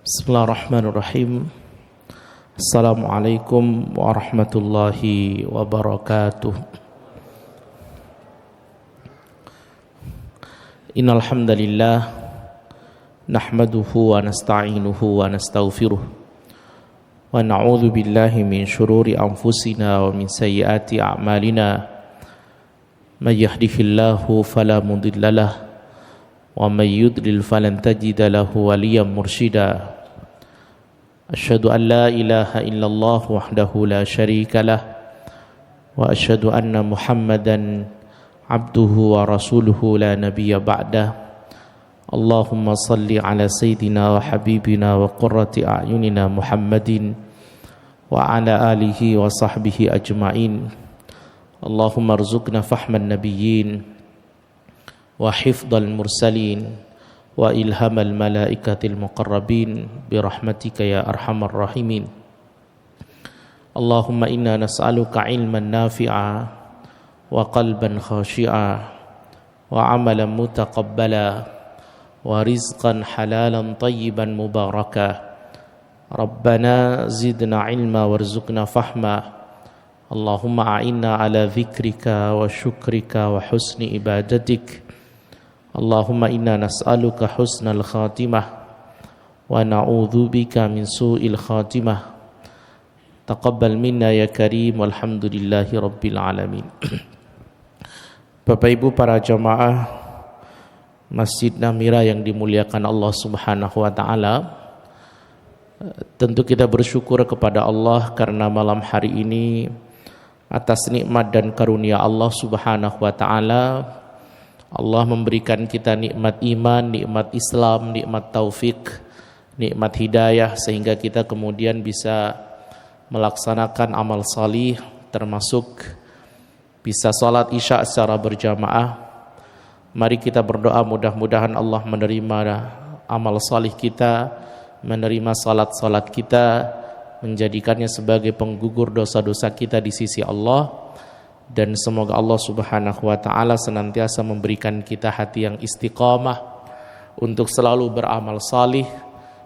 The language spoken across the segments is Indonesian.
Bismillahirrahmanirrahim. Assalamualaikum warahmatullahi wabarakatuh. Innal hamdalillah nahmaduhu wa nasta'inuhu wa nastaghfiruh wa na'udzu billahi min shururi anfusina wa min sayyiati a'malina. May yahdihillahu fala mudhillalah wa may yudlil falan tajida lahu waliyyan mursyida. Asyhadu an la ilaha illallah wahdahu la syarika lah wa asyhadu anna Muhammadan abduhu wa rasuluhu la nabiyya ba'dah. Allahumma salli ala sayyidina wa habibina wa qurrati a'yunina Muhammadin wa ala alihi wa sahbihi ajma'in. Allahumma arzuqna fahman nabiyyin wa hifdhal mursalin wa ilhamal malaikatil muqarrabin birahmatika ya arhamar rahimin. Allahumma inna nas'aluka ilman nafi'a wa qalban khashi'a wa amalan mutaqabbala wa rizqan halalan tayyiban mubaraka. Rabbana zidna ilma warzuqna fahma. Allahumma a'inna ala dzikrika wa syukrika wa husni ibadatik. Allahumma inna nas'aluka husnal khatimah wa na'udzubika min su'il khatimah. Taqabbal minna ya karim walhamdulillahi rabbil alamin. Bapak Ibu para jamaah Masjid Namira yang dimuliakan Allah Subhanahu wa taala, tentu kita bersyukur kepada Allah karena malam hari ini atas nikmat dan karunia Allah Subhanahu wa taala Allah memberikan kita nikmat iman, nikmat Islam, nikmat taufik, nikmat hidayah, sehingga kita kemudian bisa melaksanakan amal salih, termasuk bisa salat isya secara berjamaah. Mari kita berdoa mudah-mudahan Allah menerima amal salih kita, menerima salat-salat kita, menjadikannya sebagai penggugur dosa-dosa kita di sisi Allah. Dan semoga Allah Subhanahu wa ta'ala senantiasa memberikan kita hati yang istiqamah untuk selalu beramal salih,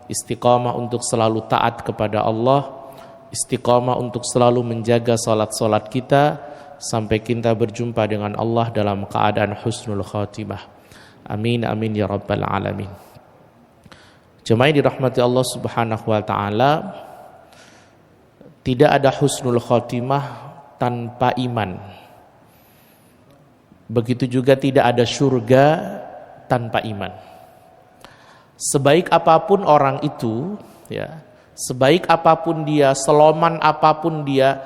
istiqamah untuk selalu taat kepada Allah, istiqamah untuk selalu menjaga salat-salat kita sampai kita berjumpa dengan Allah dalam keadaan husnul khatimah. Amin amin ya rabbal alamin. Jemaah dirahmati Allah Subhanahu wa ta'ala, tidak ada husnul khatimah tanpa iman. Begitu juga tidak ada surga tanpa iman. Sebaik apapun orang itu, ya, sebaik apapun dia, seloman apapun dia,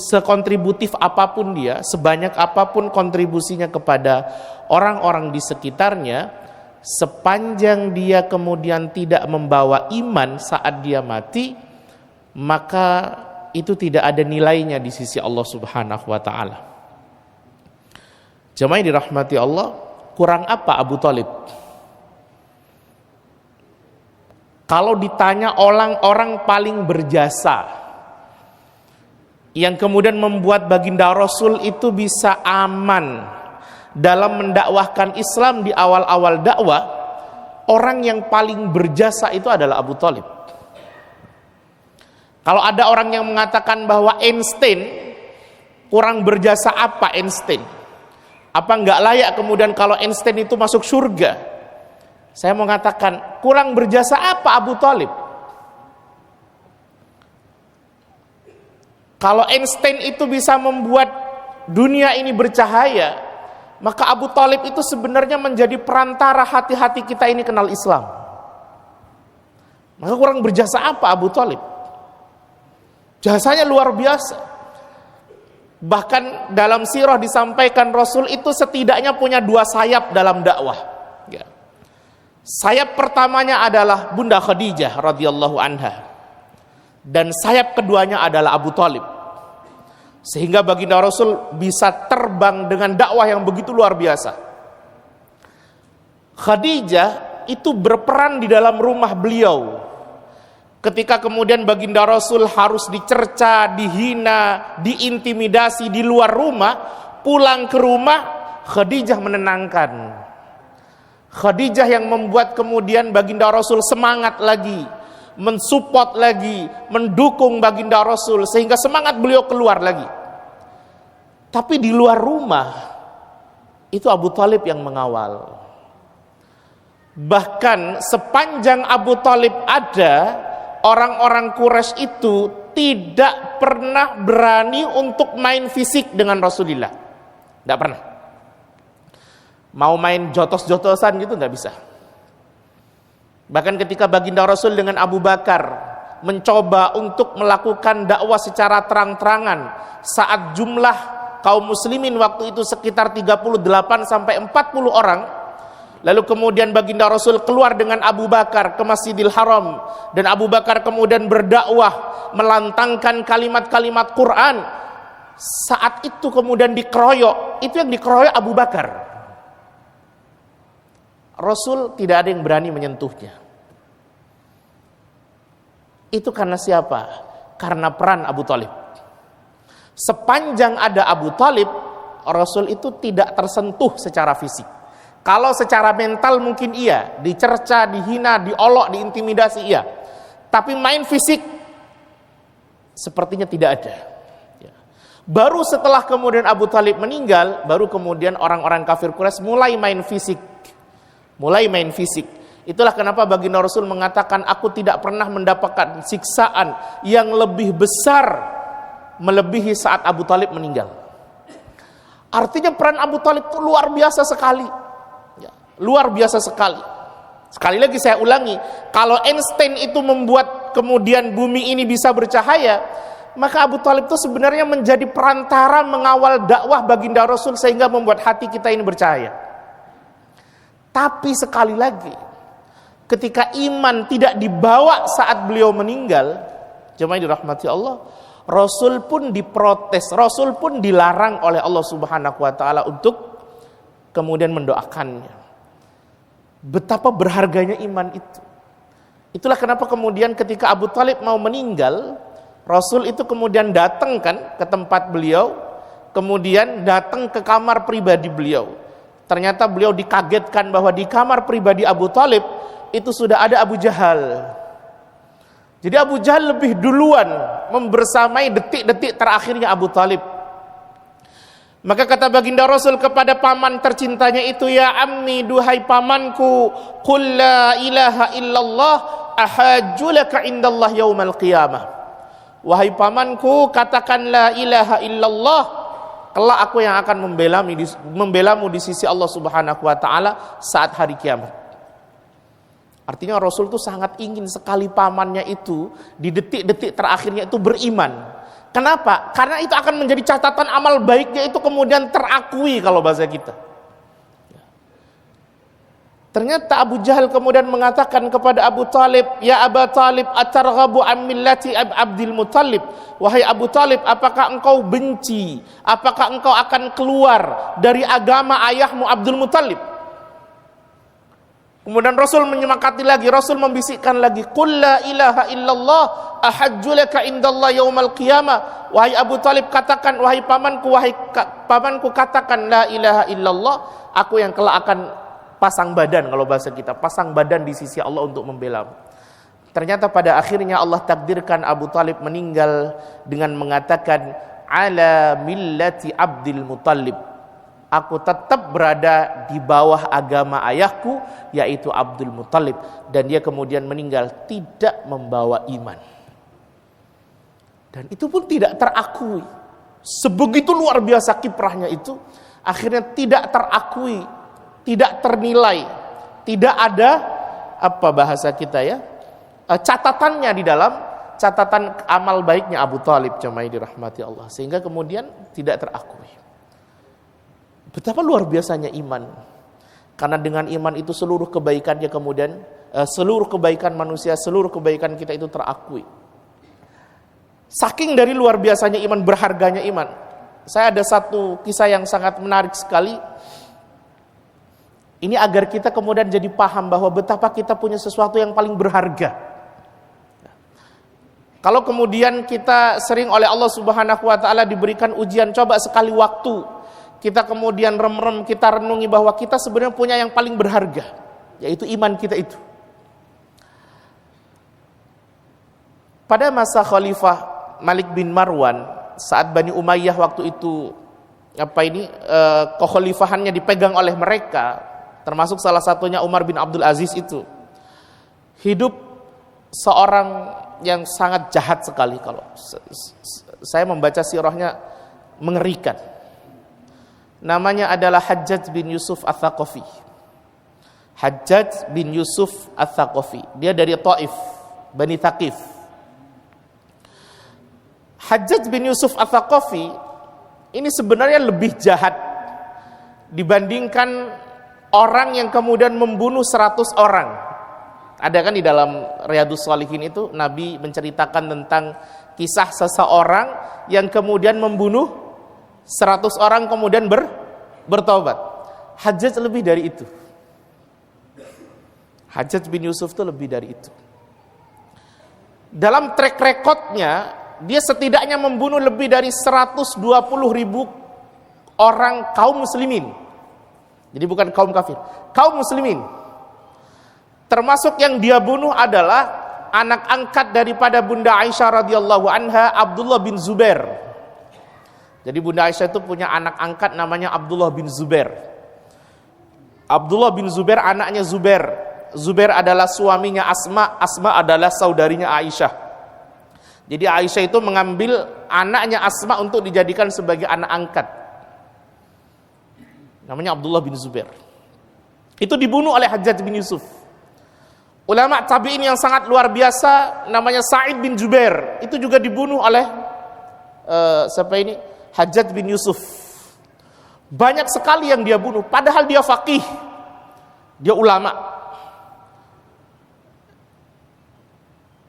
sekontributif apapun dia, sebanyak apapun kontribusinya kepada orang-orang di sekitarnya, sepanjang dia kemudian tidak membawa iman saat dia mati, maka itu tidak ada nilainya di sisi Allah Subhanahu wa ta'ala. Jemaah dirahmati Allah, kurang apa Abu Thalib? Kalau ditanya orang-orang paling berjasa yang kemudian membuat baginda Rasul itu bisa aman dalam mendakwahkan Islam di awal-awal dakwah, orang yang paling berjasa itu adalah Abu Thalib. Kalau ada orang yang mengatakan bahwa Einstein kurang berjasa, apa Einstein? Apa enggak layak kemudian kalau Einstein itu masuk surga? Saya mau mengatakan kurang berjasa apa Abu Thalib? Kalau Einstein itu bisa membuat dunia ini bercahaya, maka Abu Thalib itu sebenarnya menjadi perantara hati-hati kita ini kenal Islam. Maka kurang berjasa apa Abu Thalib? Jasanya luar biasa. Bahkan dalam sirah disampaikan Rasul itu setidaknya punya dua sayap dalam dakwah. Ya. Sayap pertamanya adalah Bunda Khadijah radhiyallahu anha, dan sayap keduanya adalah Abu Thalib. Sehingga baginda Rasul bisa terbang dengan dakwah yang begitu luar biasa. Khadijah itu berperan di dalam rumah beliau. Ketika kemudian baginda Rasul harus dicerca, dihina, diintimidasi di luar rumah, pulang ke rumah Khadijah menenangkan. Khadijah yang membuat kemudian baginda Rasul semangat lagi, mensupport lagi, mendukung baginda Rasul sehingga semangat beliau keluar lagi. Tapi di luar rumah itu Abu Thalib yang mengawal. Bahkan sepanjang Abu Thalib ada, orang-orang Quraisy itu tidak pernah berani untuk main fisik dengan Rasulullah. Tidak pernah. Mau main jotos-jotosan gitu nggak bisa. Bahkan ketika baginda Rasul dengan Abu Bakar mencoba untuk melakukan dakwah secara terang-terangan saat jumlah kaum muslimin waktu itu sekitar 38 sampai 40 orang, lalu kemudian baginda Rasul keluar dengan Abu Bakar ke Masjidil Haram dan Abu Bakar kemudian berdakwah melantangkan kalimat-kalimat Quran. Saat itu kemudian dikeroyok, itu yang dikeroyok Abu Bakar. Rasul tidak ada yang berani menyentuhnya. Itu karena siapa? Karena peran Abu Thalib. Sepanjang ada Abu Thalib, Rasul itu tidak tersentuh secara fisik. Kalau secara mental mungkin iya, dicerca, dihina, diolok, diintimidasi iya. Tapi main fisik sepertinya tidak ada. Baru setelah kemudian Abu Thalib meninggal, baru kemudian orang-orang kafir Quraisy mulai main fisik. Itulah kenapa baginda Rasul mengatakan, aku tidak pernah mendapatkan siksaan yang lebih besar melebihi saat Abu Thalib meninggal. Artinya peran Abu Thalib itu luar biasa sekali. Luar biasa sekali. Sekali lagi saya ulangi, kalau Einstein itu membuat kemudian bumi ini bisa bercahaya, maka Abu Thalib itu sebenarnya menjadi perantara mengawal dakwah baginda Rasul sehingga membuat hati kita ini bercahaya. Tapi sekali lagi, ketika iman tidak dibawa saat beliau meninggal, jemaah dirahmati Allah, Rasul pun diprotes, Rasul pun dilarang oleh Allah Subhanahu wa taala untuk kemudian mendoakannya. Betapa berharganya iman itu. Itulah kenapa kemudian ketika Abu Thalib mau meninggal, Rasul itu kemudian datang kan ke tempat beliau, kemudian datang ke kamar pribadi beliau. Ternyata beliau dikagetkan bahwa di kamar pribadi Abu Thalib itu sudah ada Abu Jahal. Jadi Abu Jahal lebih duluan membersamai detik-detik terakhirnya Abu Thalib. Maka kata baginda Rasul kepada paman tercintanya itu, ya ammi, duhai pamanku, qul la ilaha illallah ahajjulaka indallah yaumal qiyamah. Wahai pamanku, katakan la ilaha illallah, kelak aku yang akan membelamu di sisi Allah Subhanahu wa taala saat hari kiamat. Artinya Rasul itu sangat ingin sekali pamannya itu di detik-detik terakhirnya itu beriman. Kenapa? Karena itu akan menjadi catatan amal baiknya itu kemudian terakui kalau bahasa kita. Ternyata Abu Jahal kemudian mengatakan kepada Abu Thalib, ya Abu Thalib, atarghabu an millati Abdul Muttalib. Wahai Abu Thalib, apakah engkau benci? Apakah engkau akan keluar dari agama ayahmu Abdul Muttalib? Kemudian Rasul menyemangati lagi, Rasul membisikkan lagi, qul la ilaha illallah ahajjulaka indallah yaumal qiyamah. Wahai Abu Thalib, katakan, wahai pamanku, katakan la ilaha illallah, aku yang kelak akan pasang badan, kalau bahasa kita, pasang badan di sisi Allah untuk membela. Ternyata pada akhirnya Allah takdirkan Abu Thalib meninggal dengan mengatakan, ala millati Abdul Muttalib. Aku tetap berada di bawah agama ayahku, yaitu Abdul Muttalib. Dan dia kemudian meninggal tidak membawa iman. Dan itu pun tidak terakui. Sebegitu luar biasa kiprahnya itu, akhirnya tidak terakui, tidak ternilai, tidak ada apa bahasa kita ya, catatannya di dalam catatan amal baiknya Abu Thalib, jemaah dirahmati Allah, sehingga kemudian tidak terakui. Betapa luar biasanya iman, karena dengan iman itu seluruh kebaikannya kemudian seluruh kebaikan manusia, seluruh kebaikan kita itu terakui. Saking dari luar biasanya iman, berharganya iman. Saya ada satu kisah yang sangat menarik sekali. Ini agar kita kemudian jadi paham bahwa betapa kita punya sesuatu yang paling berharga. Kalau kemudian kita sering oleh Allah Subhanahu wa taala diberikan ujian, coba sekali waktu kita kemudian rem-rem, kita renungi bahwa kita sebenarnya punya yang paling berharga, yaitu iman kita itu. Pada masa Khalifah Malik bin Marwan, saat Bani Umayyah waktu itu kekhalifahannya dipegang oleh mereka, termasuk salah satunya Umar bin Abdul Aziz itu, hidup seorang yang sangat jahat sekali. Kalau saya membaca sirahnya mengerikan. Namanya adalah Hajjaj bin Yusuf Ats-Tsaqafi. Hajjaj bin Yusuf Ats-Tsaqafi. Dia dari Taif, Bani Thaqif. Hajjaj bin Yusuf Ats-Tsaqafi ini sebenarnya lebih jahat dibandingkan orang yang kemudian membunuh 100 orang. Ada kan di dalam Riyadhus Shalihin itu Nabi menceritakan tentang kisah seseorang yang kemudian membunuh 100 orang kemudian bertobat. Hajjaj lebih dari itu. Hajjaj bin Yusuf itu lebih dari itu. Dalam track recordnya, dia setidaknya membunuh lebih dari 120.000 orang kaum muslimin. Jadi bukan kaum kafir, kaum muslimin. Termasuk yang dia bunuh adalah anak angkat daripada Bunda Aisyah radhiyallahu anha, Abdullah bin Zubair. Jadi Bunda Aisyah itu punya anak angkat namanya Abdullah bin Zubair. Abdullah bin Zubair anaknya Zubair. Zubair adalah suaminya Asma, Asma adalah saudarinya Aisyah. Jadi Aisyah itu mengambil anaknya Asma untuk dijadikan sebagai anak angkat. Namanya Abdullah bin Zubair. Itu dibunuh oleh Hajjaj bin Yusuf. Ulama tabi'in yang sangat luar biasa namanya Sa'id bin Jubair, itu juga dibunuh oleh Hajjaj bin Yusuf. Banyak sekali yang dia bunuh, padahal dia faqih, dia ulama.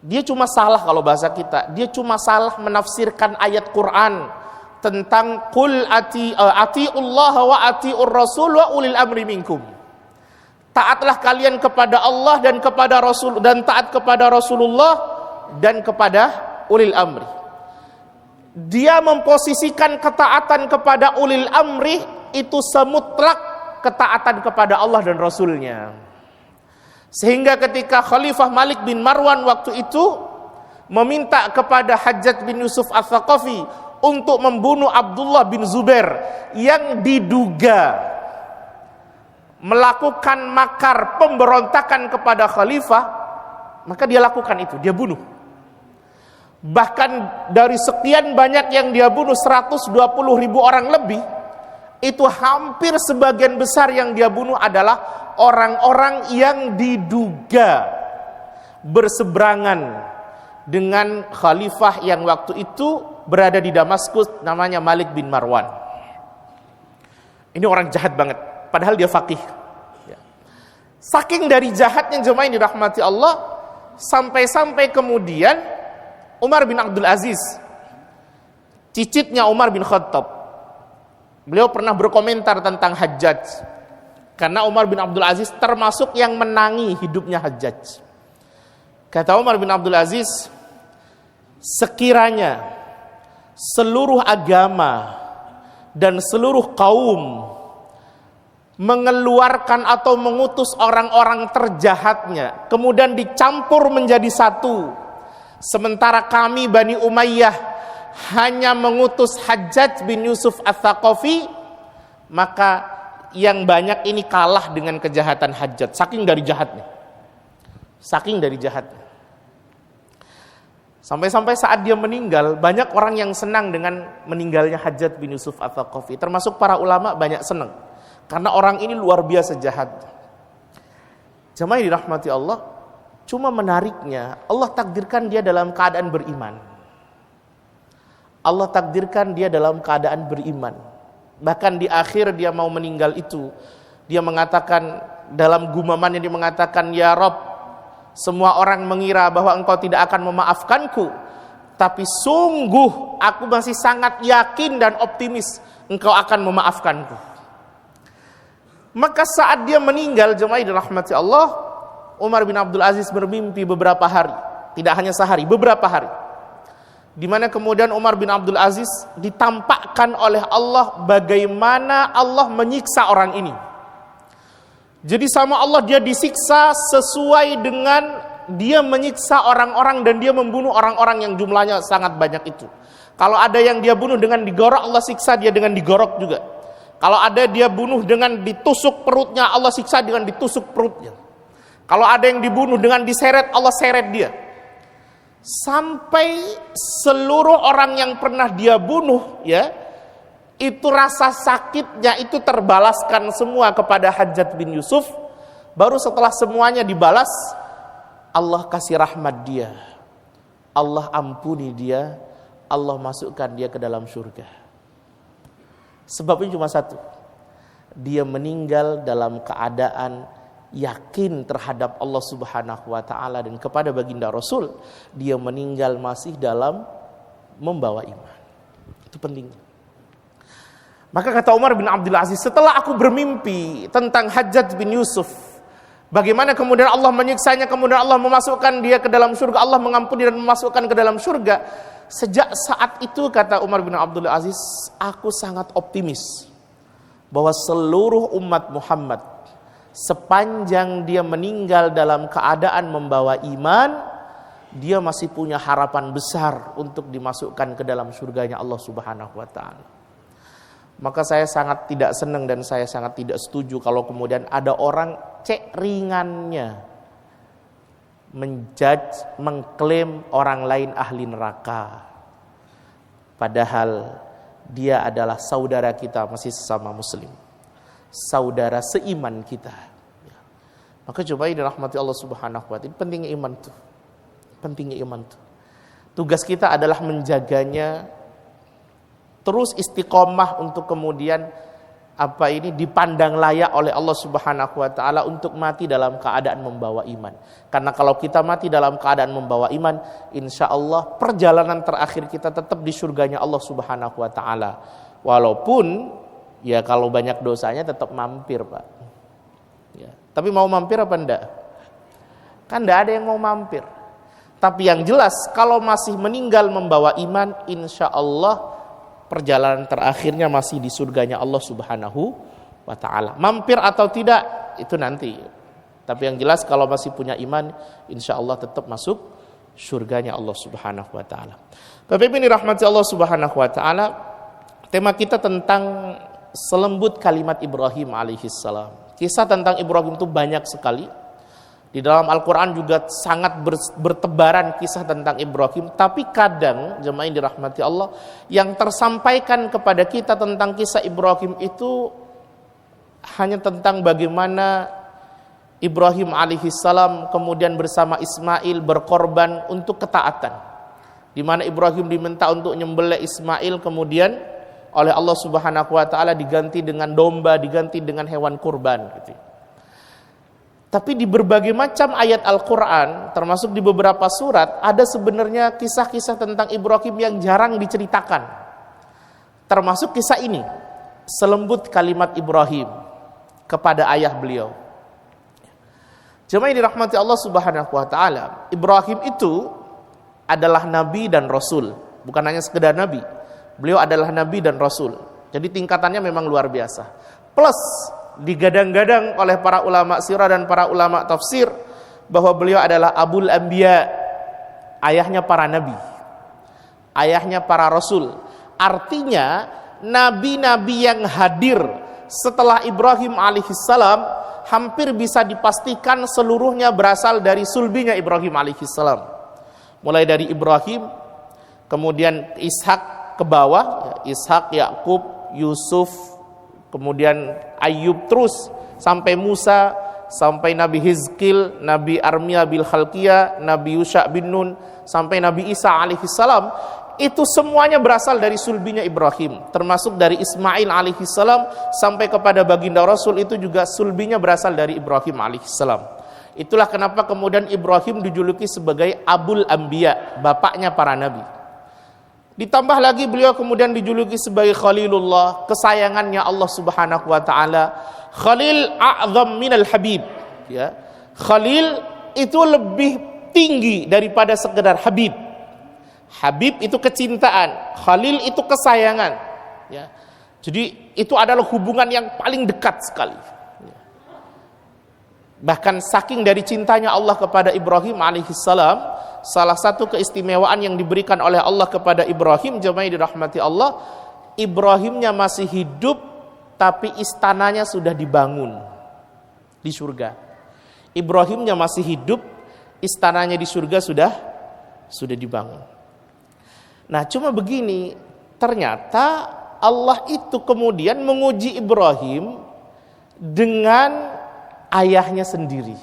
Dia cuma salah, kalau bahasa kita, dia cuma salah menafsirkan ayat Quran tentang qul atiullaha wa atiur rasul wa ulil amri minkum. Taatlah kalian kepada Allah dan kepada Rasul, dan taat kepada Rasulullah dan kepada ulil amri. Dia memposisikan ketaatan kepada ulil amri itu semutlak ketaatan kepada Allah dan Rasulnya. Sehingga ketika Khalifah Malik bin Marwan waktu itu meminta kepada Hajjaj bin Yusuf Ats-Tsaqafi untuk membunuh Abdullah bin Zubair yang diduga melakukan makar pemberontakan kepada khalifah, maka dia lakukan itu, dia bunuh. Bahkan dari sekian banyak yang dia bunuh, 120.000 orang lebih, itu hampir sebagian besar yang dia bunuh adalah orang-orang yang diduga berseberangan dengan khalifah yang waktu itu berada di Damaskus, namanya Malik bin Marwan. Ini orang jahat banget, padahal dia faqih. Saking dari jahatnya jemaah yang dirahmati Allah, sampai-sampai kemudian Umar bin Abdul Aziz, cicitnya Umar bin Khattab, beliau pernah berkomentar tentang Hajjaj. Karena Umar bin Abdul Aziz termasuk yang menangi hidupnya Hajjaj. Kata Umar bin Abdul Aziz, sekiranya seluruh agama dan seluruh kaum mengeluarkan atau mengutus orang-orang terjahatnya, kemudian dicampur menjadi satu, sementara kami Bani Umayyah hanya mengutus Hajjaj bin Yusuf Ats-Tsaqafi, maka yang banyak ini kalah dengan kejahatan Hajjaj. Saking dari jahatnya, saking dari jahatnya. Sampai-sampai saat dia meninggal, banyak orang yang senang dengan meninggalnya Hajjaj bin Yusuf Ats-Tsaqafi. Termasuk para ulama banyak senang, karena orang ini luar biasa jahat. Jemaah yang dirahmati Allah, cuma menariknya Allah takdirkan dia dalam keadaan beriman. Allah takdirkan dia dalam keadaan beriman. Bahkan di akhir dia mau meninggal itu, dia mengatakan dalam gumamannya, dia mengatakan, ya Rabb, semua orang mengira bahwa engkau tidak akan memaafkanku, tapi sungguh aku masih sangat yakin dan optimis engkau akan memaafkanku. Maka saat dia meninggal, jemaah dirahmati Allah, Umar bin Abdul Aziz bermimpi beberapa hari, tidak hanya sehari, beberapa hari. di mana kemudian Umar bin Abdul Aziz ditampakkan oleh Allah bagaimana Allah menyiksa orang ini. Jadi sama Allah dia disiksa sesuai dengan dia menyiksa orang-orang dan dia membunuh orang-orang yang jumlahnya sangat banyak itu. Kalau ada yang dia bunuh dengan digorok, Allah siksa dia dengan digorok juga. Kalau ada dia bunuh dengan ditusuk perutnya, Allah siksa dengan ditusuk perutnya. Kalau ada yang dibunuh dengan diseret, Allah seret dia. Sampai seluruh orang yang pernah dia bunuh, ya, itu rasa sakitnya itu terbalaskan semua kepada Hajjaj bin Yusuf. Baru setelah semuanya dibalas, Allah kasih rahmat dia, Allah ampuni dia, Allah masukkan dia ke dalam surga. Sebabnya cuma satu, dia meninggal dalam keadaan yakin terhadap Allah Subhanahu wa ta'ala, dan kepada baginda Rasul dia meninggal masih dalam membawa iman. Itu penting. Maka kata Umar bin Abdul Aziz, setelah aku bermimpi tentang Hajjaj bin Yusuf, bagaimana kemudian Allah menyiksanya, kemudian Allah memasukkan dia ke dalam surga, Allah mengampuni dan memasukkan ke dalam surga. Sejak saat itu, kata Umar bin Abdul Aziz, aku sangat optimis bahwa seluruh umat Muhammad, sepanjang dia meninggal dalam keadaan membawa iman, dia masih punya harapan besar untuk dimasukkan ke dalam surganya Allah Subhanahu wa ta'ala. Maka saya sangat tidak senang dan saya sangat tidak setuju kalau kemudian ada orang cek ringannya menjudge, mengklaim orang lain ahli neraka, padahal dia adalah saudara kita, masih sesama muslim, saudara seiman kita. Maka coba ini rahmati Allah Subhanahu wa ta'ala. Pentingnya iman tuh, pentingnya iman tuh. Tugas kita adalah menjaganya, terus istiqomah untuk kemudian dipandang layak oleh Allah Subhanahu wa ta'ala untuk mati dalam keadaan membawa iman. Karena kalau kita mati dalam keadaan membawa iman, insya Allah perjalanan terakhir kita tetap di surganya Allah Subhanahu wa ta'ala. Walaupun ya kalau banyak dosanya tetap mampir, Pak. Ya. Tapi mau mampir apa enggak? Kan enggak ada yang mau mampir. Tapi yang jelas kalau masih meninggal membawa iman, insya Allah perjalanan terakhirnya masih di surganya Allah Subhanahu wa ta'ala. Mampir atau tidak itu nanti. Tapi yang jelas kalau masih punya iman, insya Allah tetap masuk surganya Allah Subhanahu wa ta'ala. Bapak Ibu dirahmati Allah Subhanahu wa ta'ala, tema kita tentang selembut kalimat Ibrahim alaihissalam. Kisah tentang Ibrahim itu banyak sekali. Di dalam Al-Quran juga sangat bertebaran kisah tentang Ibrahim. Tapi kadang, jemaah yang dirahmati Allah, yang tersampaikan kepada kita tentang kisah Ibrahim itu hanya tentang bagaimana Ibrahim alaihissalam kemudian bersama Ismail berkorban untuk ketaatan. Di mana Ibrahim diminta untuk nyembelih Ismail, kemudian oleh Allah Subhanahu wa ta'ala diganti dengan domba, diganti dengan hewan kurban gitu. Tapi di berbagai macam ayat Al-Quran, termasuk di beberapa surat, ada sebenarnya kisah-kisah tentang Ibrahim yang jarang diceritakan. Termasuk kisah ini, selembut kalimat Ibrahim kepada ayah beliau. Jemaah yang dirahmati Allah Subhanahu wa ta'ala, Ibrahim itu adalah nabi dan rasul, bukan hanya sekedar nabi. Beliau adalah nabi dan rasul. Jadi tingkatannya memang luar biasa. Plus digadang-gadang oleh para ulama sirah dan para ulama tafsir bahwa beliau adalah Abul Anbiya, ayahnya para nabi, ayahnya para rasul. Artinya nabi-nabi yang hadir setelah Ibrahim alaihissalam hampir bisa dipastikan seluruhnya berasal dari sulbinya Ibrahim alaihissalam. Mulai dari Ibrahim, kemudian Ishak ke bawah, Ishak, Yakub, Yusuf, kemudian Ayub, terus sampai Musa, sampai Nabi Hizkil, Nabi Armia bil Khalqiyah, Nabi Yusha bin Nun, sampai Nabi Isa alaihissalam. Itu semuanya berasal dari sulbinya Ibrahim, termasuk dari Ismail alaihissalam sampai kepada baginda Rasul, itu juga sulbinya berasal dari Ibrahim alaihissalam. Itulah kenapa kemudian Ibrahim dijuluki sebagai Abul Anbiya, bapaknya para nabi. Ditambah lagi beliau kemudian dijuluki sebagai Khalilullah, kesayangannya Allah Subhanahu wa ta'ala. Khalil a'zam minal habib, ya. Khalil itu lebih tinggi daripada sekedar habib. Habib itu kecintaan, Khalil itu kesayangan. Ya. Jadi itu adalah hubungan yang paling dekat sekali. Ya. Bahkan saking dari cintanya Allah kepada Ibrahim alaihissalam, salah satu keistimewaan yang diberikan oleh Allah kepada Ibrahim, jemaah dirahmati Allah, Ibrahimnya masih hidup tapi istananya sudah dibangun di surga. Ibrahimnya masih hidup, istananya di surga sudah dibangun. Nah, cuma begini, ternyata Allah itu kemudian menguji Ibrahim dengan ayahnya sendiri.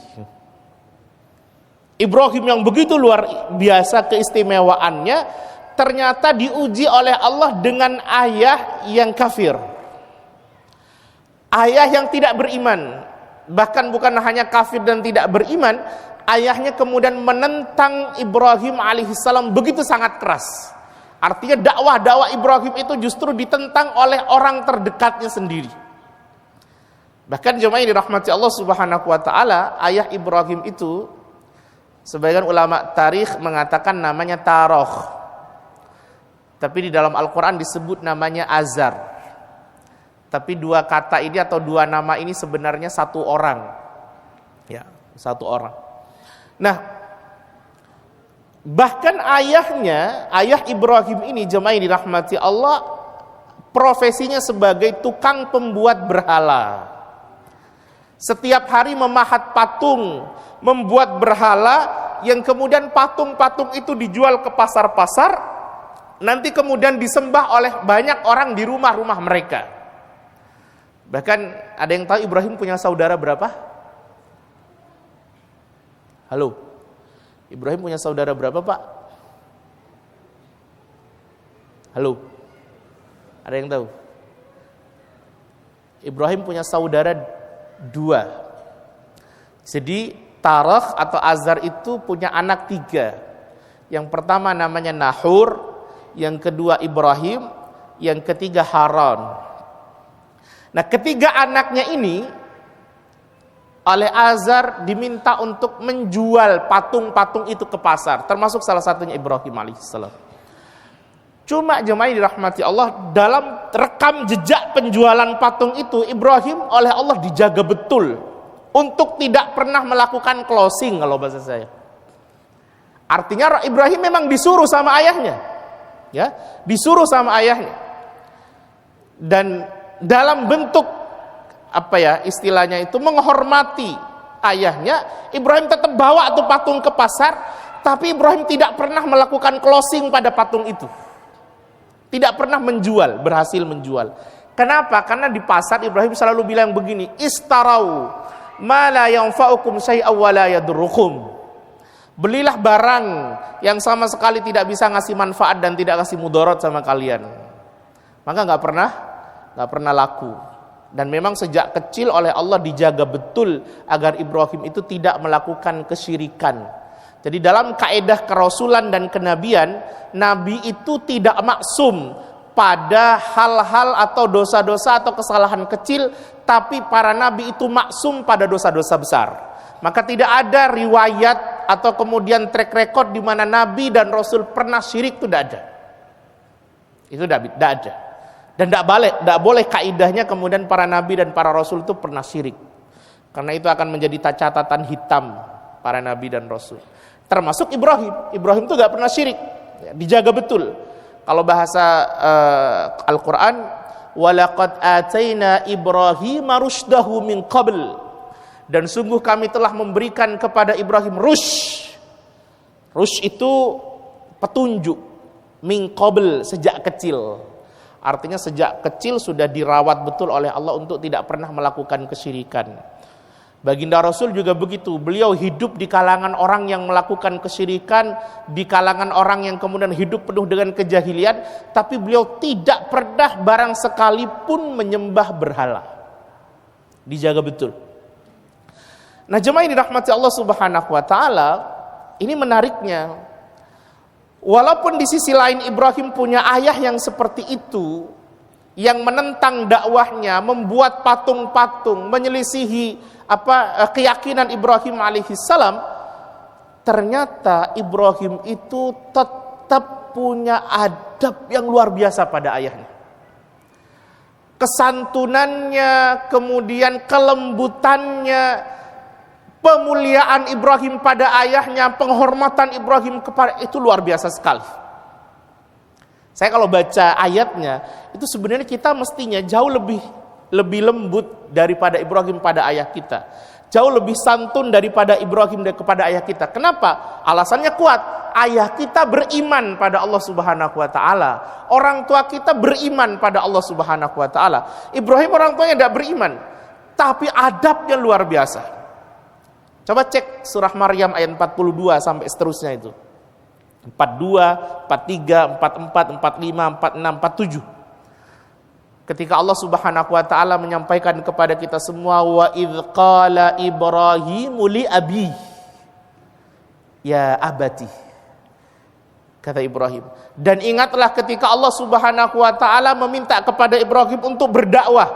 Ibrahim yang begitu luar biasa keistimewaannya, ternyata diuji oleh Allah dengan ayah yang kafir. Ayah yang tidak beriman. Bahkan bukan hanya kafir dan tidak beriman, ayahnya kemudian menentang Ibrahim alaihissalam begitu sangat keras. Artinya dakwah Ibrahim itu justru ditentang oleh orang terdekatnya sendiri. Bahkan jemaah yang dirahmati Allah Subhanahu wa taala, ayah Ibrahim itu sebagian ulama tarikh mengatakan namanya Tarokh. Tapi di dalam Al-Qur'an disebut namanya Azar. Tapi dua kata ini atau dua nama ini sebenarnya satu orang. Ya, satu orang. Nah, bahkan ayah Ibrahim ini jemaah yang dirahmati Allah, profesinya sebagai tukang pembuat berhala. Setiap hari memahat patung, membuat berhala yang kemudian patung-patung itu dijual ke pasar-pasar, nanti kemudian disembah oleh banyak orang di rumah-rumah mereka. Bahkan ada yang tahu Ibrahim punya saudara berapa? Halo? Ibrahim punya saudara berapa, Pak? Halo? Ada yang tahu? Ibrahim punya saudara 2. Jadi Tarokh atau Azar itu punya anak 3. Yang pertama namanya Nahur, yang kedua Ibrahim, yang ketiga Haran. Nah, ketiga anaknya ini oleh Azar diminta untuk menjual patung-patung itu ke pasar, termasuk salah satunya Ibrahim alaihissalam. Cuma jemaah dirahmati Allah, dalam rekam jejak penjualan patung itu, Ibrahim oleh Allah dijaga betul untuk tidak pernah melakukan closing kalau bahasa saya. Artinya Ibrahim memang disuruh sama ayahnya, ya, disuruh sama ayahnya. Dan dalam bentuk istilahnya itu menghormati ayahnya, Ibrahim tetap bawa tuh patung ke pasar, tapi Ibrahim tidak pernah melakukan closing pada patung itu. Tidak pernah menjual, berhasil menjual. Kenapa? Karena di pasar Ibrahim selalu bilang begini, istarau ma la yanfa'ukum syai'aw wa la yadurrukum. Belilah barang yang sama sekali tidak bisa ngasih manfaat dan tidak kasih mudarat sama kalian. Maka nggak pernah laku. Dan memang sejak kecil oleh Allah dijaga betul agar Ibrahim itu tidak melakukan kesyirikan. Jadi dalam kaedah kerasulan dan kenabian, Nabi itu tidak maksum pada hal-hal atau dosa-dosa atau kesalahan kecil, tapi para Nabi itu maksum pada dosa-dosa besar. Maka tidak ada riwayat atau kemudian track record di mana Nabi dan Rasul pernah syirik, itu tidak ada. Itu tidak ada. Dan tidak boleh kaidahnya kemudian para nabi dan para rasul itu pernah syirik. Karena itu akan menjadi catatan hitam para nabi dan rasul. Termasuk Ibrahim. Ibrahim itu tidak pernah syirik. Ya, dijaga betul. Kalau bahasa Al-Quran, walaqad atayna Ibrahima rusydahu min qabl. Dan sungguh kami telah memberikan kepada Ibrahim rusyd. Rusyd itu petunjuk. Min qabl, sejak kecil. Artinya sejak kecil sudah dirawat betul oleh Allah untuk tidak pernah melakukan kesyirikan. Baginda Rasul juga begitu. Beliau hidup di kalangan orang yang melakukan kesyirikan, di kalangan orang yang kemudian hidup penuh dengan kejahilian, tapi beliau tidak pernah barang sekalipun menyembah berhala. Dijaga betul. Nah, jemaah yang dirahmati Allah Subhanahu wa taala, ini menariknya. Walaupun di sisi lain Ibrahim punya ayah yang seperti itu, yang menentang dakwahnya, membuat patung-patung, menyelisihi keyakinan Ibrahim alaihissalam, ternyata Ibrahim itu tetap punya adab yang luar biasa pada ayahnya. Kesantunannya, kemudian kelembutannya, pemuliaan Ibrahim pada ayahnya, penghormatan Ibrahim kepada itu luar biasa sekali. Saya kalau baca ayatnya, itu sebenarnya kita mestinya jauh lebih lembut daripada Ibrahim pada ayah kita. Jauh lebih santun daripada Ibrahim kepada ayah kita. Kenapa? Alasannya kuat. Ayah kita beriman pada Allah Subhanahu wa taala. Orang tua kita beriman pada Allah Subhanahu wa taala. Ibrahim orang tuanya tidak beriman, tapi adabnya luar biasa. Coba cek surah Maryam ayat 42 sampai seterusnya itu. 42, 43, 44, 45, 46, 47. Ketika Allah Subhanahu wa taala menyampaikan kepada kita semua, wa idz qala Ibrahimu li abi ya abati, kata Ibrahim. Dan ingatlah ketika Allah Subhanahu wa taala meminta kepada Ibrahim untuk berdakwah,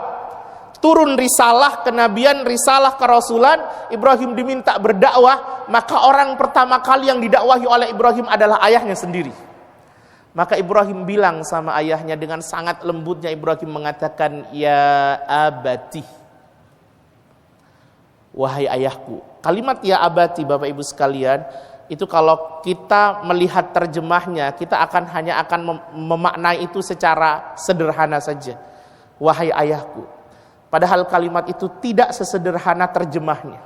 turun risalah kenabian, risalah kerasulan, Ibrahim diminta berdakwah, maka orang pertama kali yang didakwahi oleh Ibrahim adalah ayahnya sendiri. Maka Ibrahim bilang sama ayahnya dengan sangat lembutnya, Ibrahim mengatakan, ya abati, wahai ayahku. Kalimat ya abati, Bapak Ibu sekalian, itu kalau kita melihat terjemahnya, kita hanya akan memaknai itu secara sederhana saja. Wahai ayahku. Padahal kalimat itu tidak sesederhana terjemahnya.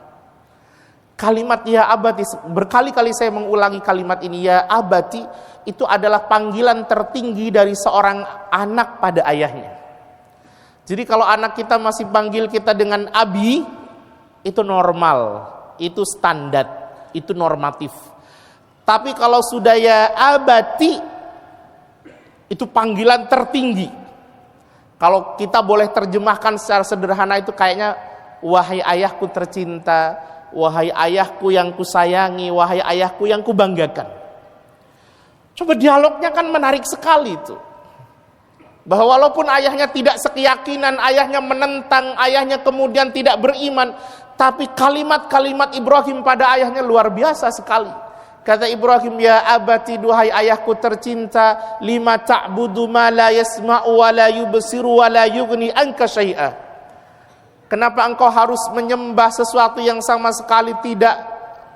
Kalimat ya abati, berkali-kali saya mengulangi kalimat ini, ya abati, itu adalah panggilan tertinggi dari seorang anak pada ayahnya. Jadi kalau anak kita masih panggil kita dengan abi, itu normal, itu standar, itu normatif. Tapi kalau sudah ya abati, itu panggilan tertinggi. Kalau kita boleh terjemahkan secara sederhana itu kayaknya, wahai ayahku tercinta, wahai ayahku yang kusayangi, wahai ayahku yang kubanggakan. Coba dialognya kan menarik sekali itu. Bahwa walaupun ayahnya tidak sekeyakinan, ayahnya menentang, ayahnya kemudian tidak beriman, tapi kalimat-kalimat Ibrahim pada ayahnya luar biasa sekali. Kata Ibrahim, ya abati, duhai ayahku tercinta, lima ta'budu ma la yasma'u wa la yubsiru wa la yughni anka syai'a. Kenapa engkau harus menyembah sesuatu yang sama sekali tidak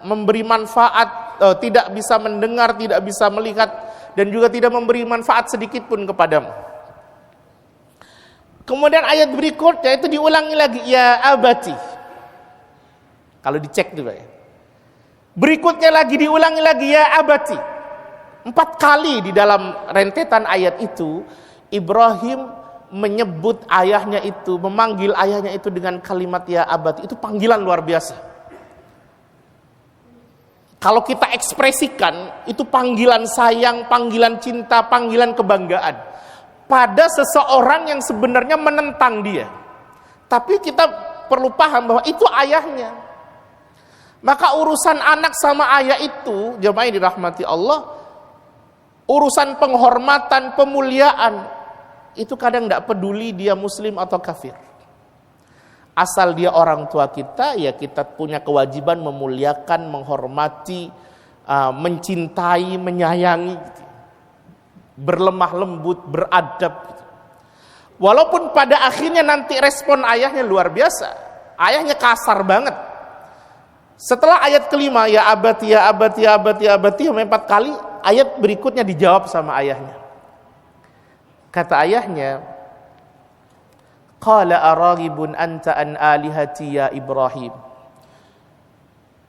memberi manfaat, tidak bisa mendengar, tidak bisa melihat, dan juga tidak memberi manfaat sedikit pun kepadamu? Kemudian ayat berikutnya itu diulangi lagi, ya abati. Kalau dicek juga ya. Berikutnya lagi diulangi lagi, ya abati. 4 kali di dalam rentetan ayat itu Ibrahim menyebut ayahnya itu, memanggil ayahnya itu dengan kalimat ya abati. Itu panggilan luar biasa. Kalau kita ekspresikan, itu panggilan sayang, panggilan cinta, panggilan kebanggaan pada seseorang yang sebenarnya menentang dia. Tapi kita perlu paham bahwa itu ayahnya. Maka urusan anak sama ayah itu, jemaah yang dirahmati Allah, urusan penghormatan, pemuliaan, itu kadang tidak peduli dia muslim atau kafir. Asal dia orang tua kita, ya kita punya kewajiban memuliakan, menghormati, mencintai, menyayangi, berlemah lembut, beradab. Walaupun pada akhirnya nanti respon ayahnya luar biasa. Ayahnya kasar banget. Setelah ayat kelima, ya abati, ya abati, ya abati, ya abati, 4 kali, ayat berikutnya dijawab sama ayahnya. Kata ayahnya, qala araghibun anta an alihati ya Ibrahim.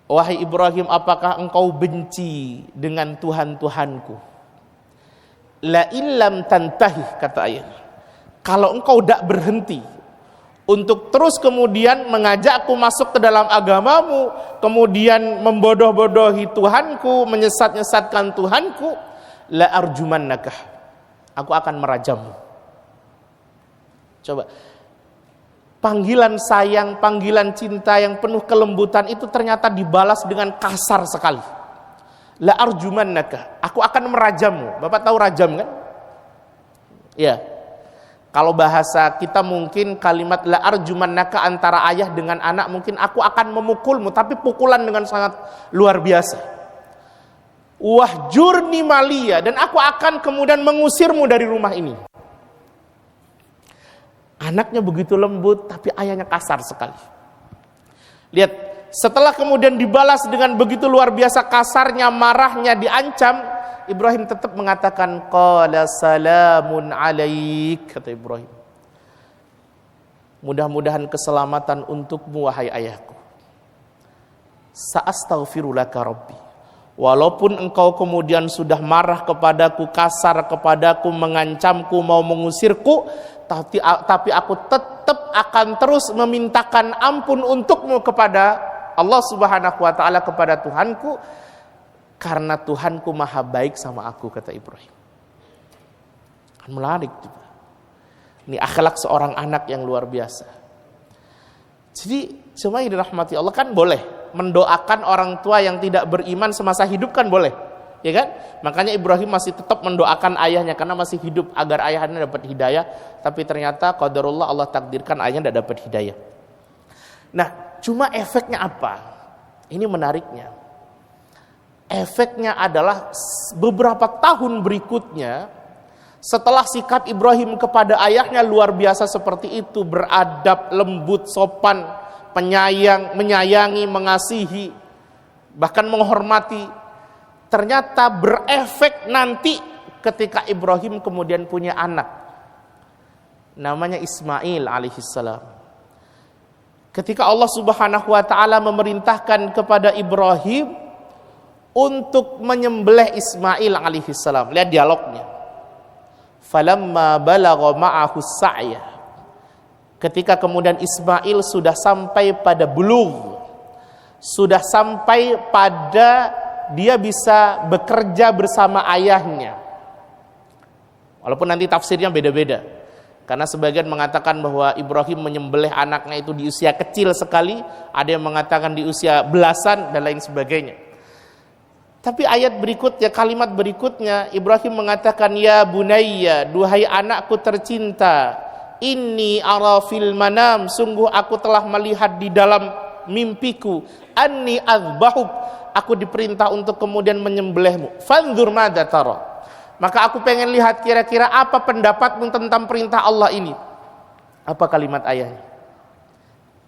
Wahai Ibrahim, apakah engkau benci dengan Tuhan-Tuhanku? La illam tantahi, kata ayahnya. Kalau engkau tidak berhenti untuk terus kemudian mengajakku masuk ke dalam agamamu, kemudian membodoh-bodohi Tuhanku, menyesat-nyesatkan Tuhanku, la arjumannaka, aku akan merajammu. Coba, panggilan sayang, panggilan cinta yang penuh kelembutan itu ternyata dibalas dengan kasar sekali. La arjumannaka, aku akan merajammu. Bapak tahu rajam kan? Ya. Kalau bahasa kita mungkin kalimat la arjumannaka antara ayah dengan anak, mungkin aku akan memukulmu, tapi pukulan dengan sangat luar biasa. wahjurni maliya, dan aku akan kemudian mengusirmu dari rumah ini. Anaknya begitu lembut, tapi ayahnya kasar sekali. Lihat, setelah kemudian dibalas dengan begitu luar biasa kasarnya, marahnya, diancam, Ibrahim tetap mengatakan, qala salamun alaik, kata Ibrahim. Mudah-mudahan keselamatan untukmu wahai ayahku. Sa'astaghfirulaka rabbi. Walaupun engkau kemudian sudah marah kepadaku, kasar kepadaku, mengancamku, mau mengusirku, tapi aku tetap akan terus memintakan ampun untukmu kepada Allah Subhanahu wa taala, kepada Tuhanku, karena Tuhanku maha baik sama aku, kata Ibrahim. Kan menarik juga. Ini akhlak seorang anak yang luar biasa. Jadi semua yang dirahmati Allah, kan boleh mendoakan orang tua yang tidak beriman semasa hidup, kan boleh, ya kan? Makanya Ibrahim masih tetap mendoakan ayahnya karena masih hidup agar ayahnya dapat hidayah, tapi ternyata qadarullah, Allah takdirkan ayahnya tidak dapat hidayah. Nah, cuma efeknya apa? Ini menariknya. Efeknya adalah beberapa tahun berikutnya, setelah sikap Ibrahim kepada ayahnya luar biasa seperti itu, beradab, lembut, sopan, penyayang, menyayangi, mengasihi, bahkan menghormati, ternyata berefek nanti ketika Ibrahim kemudian punya anak namanya Ismail alaihissalam. Ketika Allah Subhanahu wa taala memerintahkan kepada Ibrahim untuk menyembelih Ismail alaihissalam, lihat dialognya. Falamma balagha ma'ahu sa'ya, ketika kemudian Ismail sudah sampai pada bulugh, sudah sampai pada dia bisa bekerja bersama ayahnya. Walaupun nanti tafsirnya beda-beda, karena sebagian mengatakan bahwa Ibrahim menyembelih anaknya itu di usia kecil sekali, ada yang mengatakan di usia belasan dan lain sebagainya. Tapi ayat berikutnya, kalimat berikutnya, Ibrahim mengatakan, ya bunayya, duhai anakku tercinta, inni ara fil manam, sungguh aku telah melihat di dalam mimpiku, anni azbahuk, aku diperintah untuk kemudian menyembelihmu, fanzur madza tara, maka aku pengen lihat kira-kira apa pendapatmu tentang perintah Allah ini. Apa kalimat ayahnya?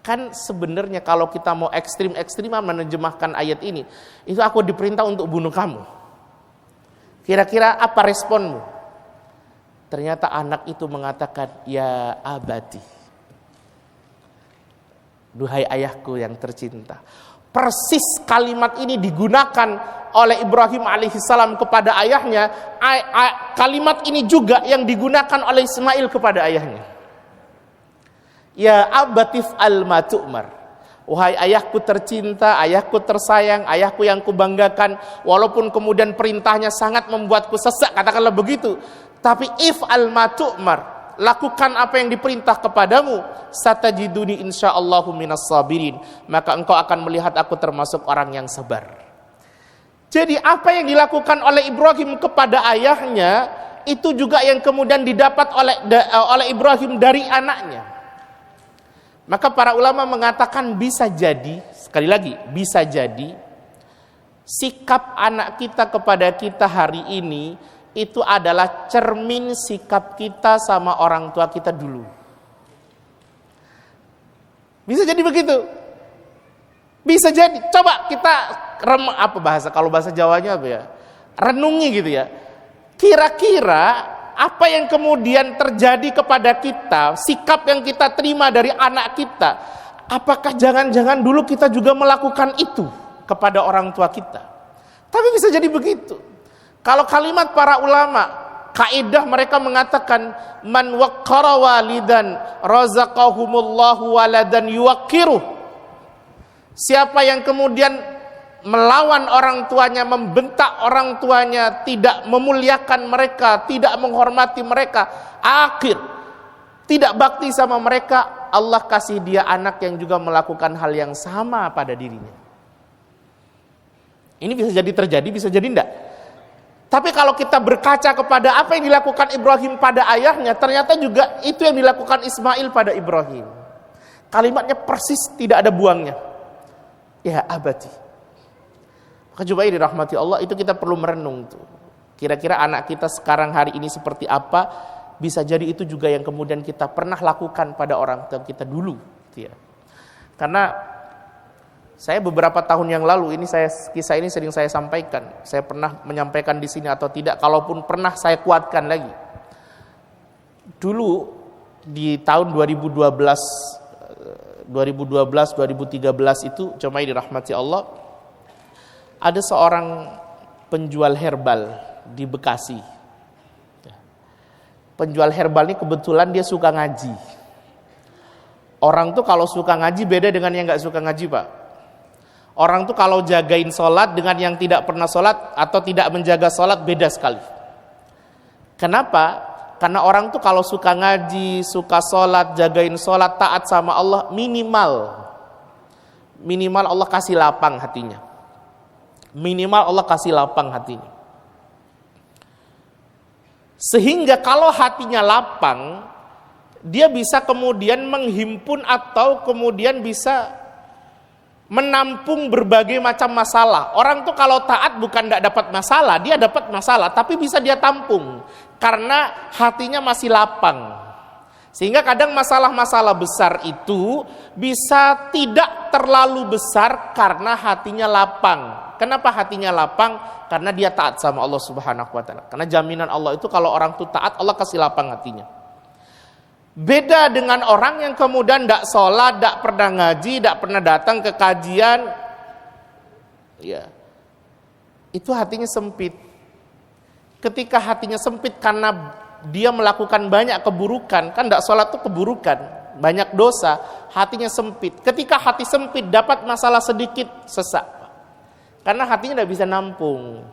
Kan sebenarnya kalau kita mau ekstrim-ekstriman menerjemahkan ayat ini, itu aku diperintah untuk bunuh kamu. Kira-kira apa responmu? Ternyata anak itu mengatakan, ya abadi, duhai ayahku yang tercinta. Persis kalimat ini digunakan oleh Ibrahim alaihissalam kepada ayahnya. Kalimat ini juga yang digunakan oleh Ismail kepada ayahnya. Ya abatif al-ma tu'mar, wahai ayahku tercinta, ayahku tersayang, ayahku yang kubanggakan, walaupun kemudian perintahnya sangat membuatku sesak, katakanlah begitu, tapi if al-ma tu'mar, lakukan apa yang diperintah kepadamu, satajiduni insyaallahu minas sabirin, maka engkau akan melihat aku termasuk orang yang sabar. Jadi apa yang dilakukan oleh Ibrahim kepada ayahnya, itu juga yang kemudian didapat oleh Ibrahim dari anaknya. Maka para ulama mengatakan bisa jadi, sekali lagi, bisa jadi sikap anak kita kepada kita hari ini itu adalah cermin sikap kita sama orang tua kita dulu. Bisa jadi begitu. Bisa jadi. Coba kita kalau bahasa Jawanya apa ya? Renungi gitu ya. Kira-kira apa yang kemudian terjadi kepada kita, sikap yang kita terima dari anak kita, apakah jangan-jangan dulu kita juga melakukan itu kepada orang tua kita? Tapi bisa jadi begitu. Kalau kalimat para ulama, kaidah mereka mengatakan, man waqqara walidan razaqahumullahu waladan yuwaqqiruh. Siapa yang kemudian melawan orang tuanya, membentak orang tuanya, tidak memuliakan mereka, tidak menghormati mereka, akhir tidak bakti sama mereka, Allah kasih dia anak yang juga melakukan hal yang sama pada dirinya. Ini bisa jadi terjadi, bisa jadi enggak. Tapi kalau kita berkaca kepada apa yang dilakukan Ibrahim pada ayahnya, ternyata juga itu yang dilakukan Ismail pada Ibrahim. Kalimatnya persis, tidak ada buangnya. Ya abadi. Coba dirahmati Allah, itu kita perlu merenung tuh. Kira-kira anak kita sekarang hari ini seperti apa? Bisa jadi itu juga yang kemudian kita pernah lakukan pada orang tua kita dulu, gitu ya. Karena saya beberapa tahun yang lalu kisah ini sering saya sampaikan. Saya pernah menyampaikan di sini atau tidak, kalaupun pernah saya kuatkan lagi. Dulu di tahun 2012 2013 itu jemaah dirahmati Allah, ada seorang penjual herbal di Bekasi. Penjual herbal ini kebetulan dia suka ngaji. Orang tuh kalau suka ngaji beda dengan yang gak suka ngaji, Pak. Orang tuh kalau jagain sholat dengan yang tidak pernah sholat atau tidak menjaga sholat beda sekali. Kenapa? Karena orang tuh kalau suka ngaji, suka sholat, jagain sholat, taat sama Allah, minimal Allah kasih lapang hatinya. Minimal Allah kasih lapang hatinya. Sehingga kalau hatinya lapang, dia bisa kemudian menghimpun atau kemudian bisa menampung berbagai macam masalah. Orang tuh kalau taat bukan tidak dapat masalah, dia dapat masalah, tapi bisa dia tampung karena hatinya masih lapang. Sehingga kadang masalah-masalah besar itu bisa tidak terlalu besar karena hatinya lapang. Kenapa hatinya lapang? Karena dia taat sama Allah Subhanahu wa taala. Karena jaminan Allah itu kalau orang itu taat, Allah kasih lapang hatinya. Beda dengan orang yang kemudian tidak sholat, tidak pernah ngaji, tidak pernah datang ke kajian, ya, itu hatinya sempit. Ketika hatinya sempit karena dia melakukan banyak keburukan, kan tidak sholat itu keburukan, banyak dosa, hatinya sempit. Ketika hati sempit, dapat masalah sedikit, sesak. Karena hatinya tidak bisa nampung,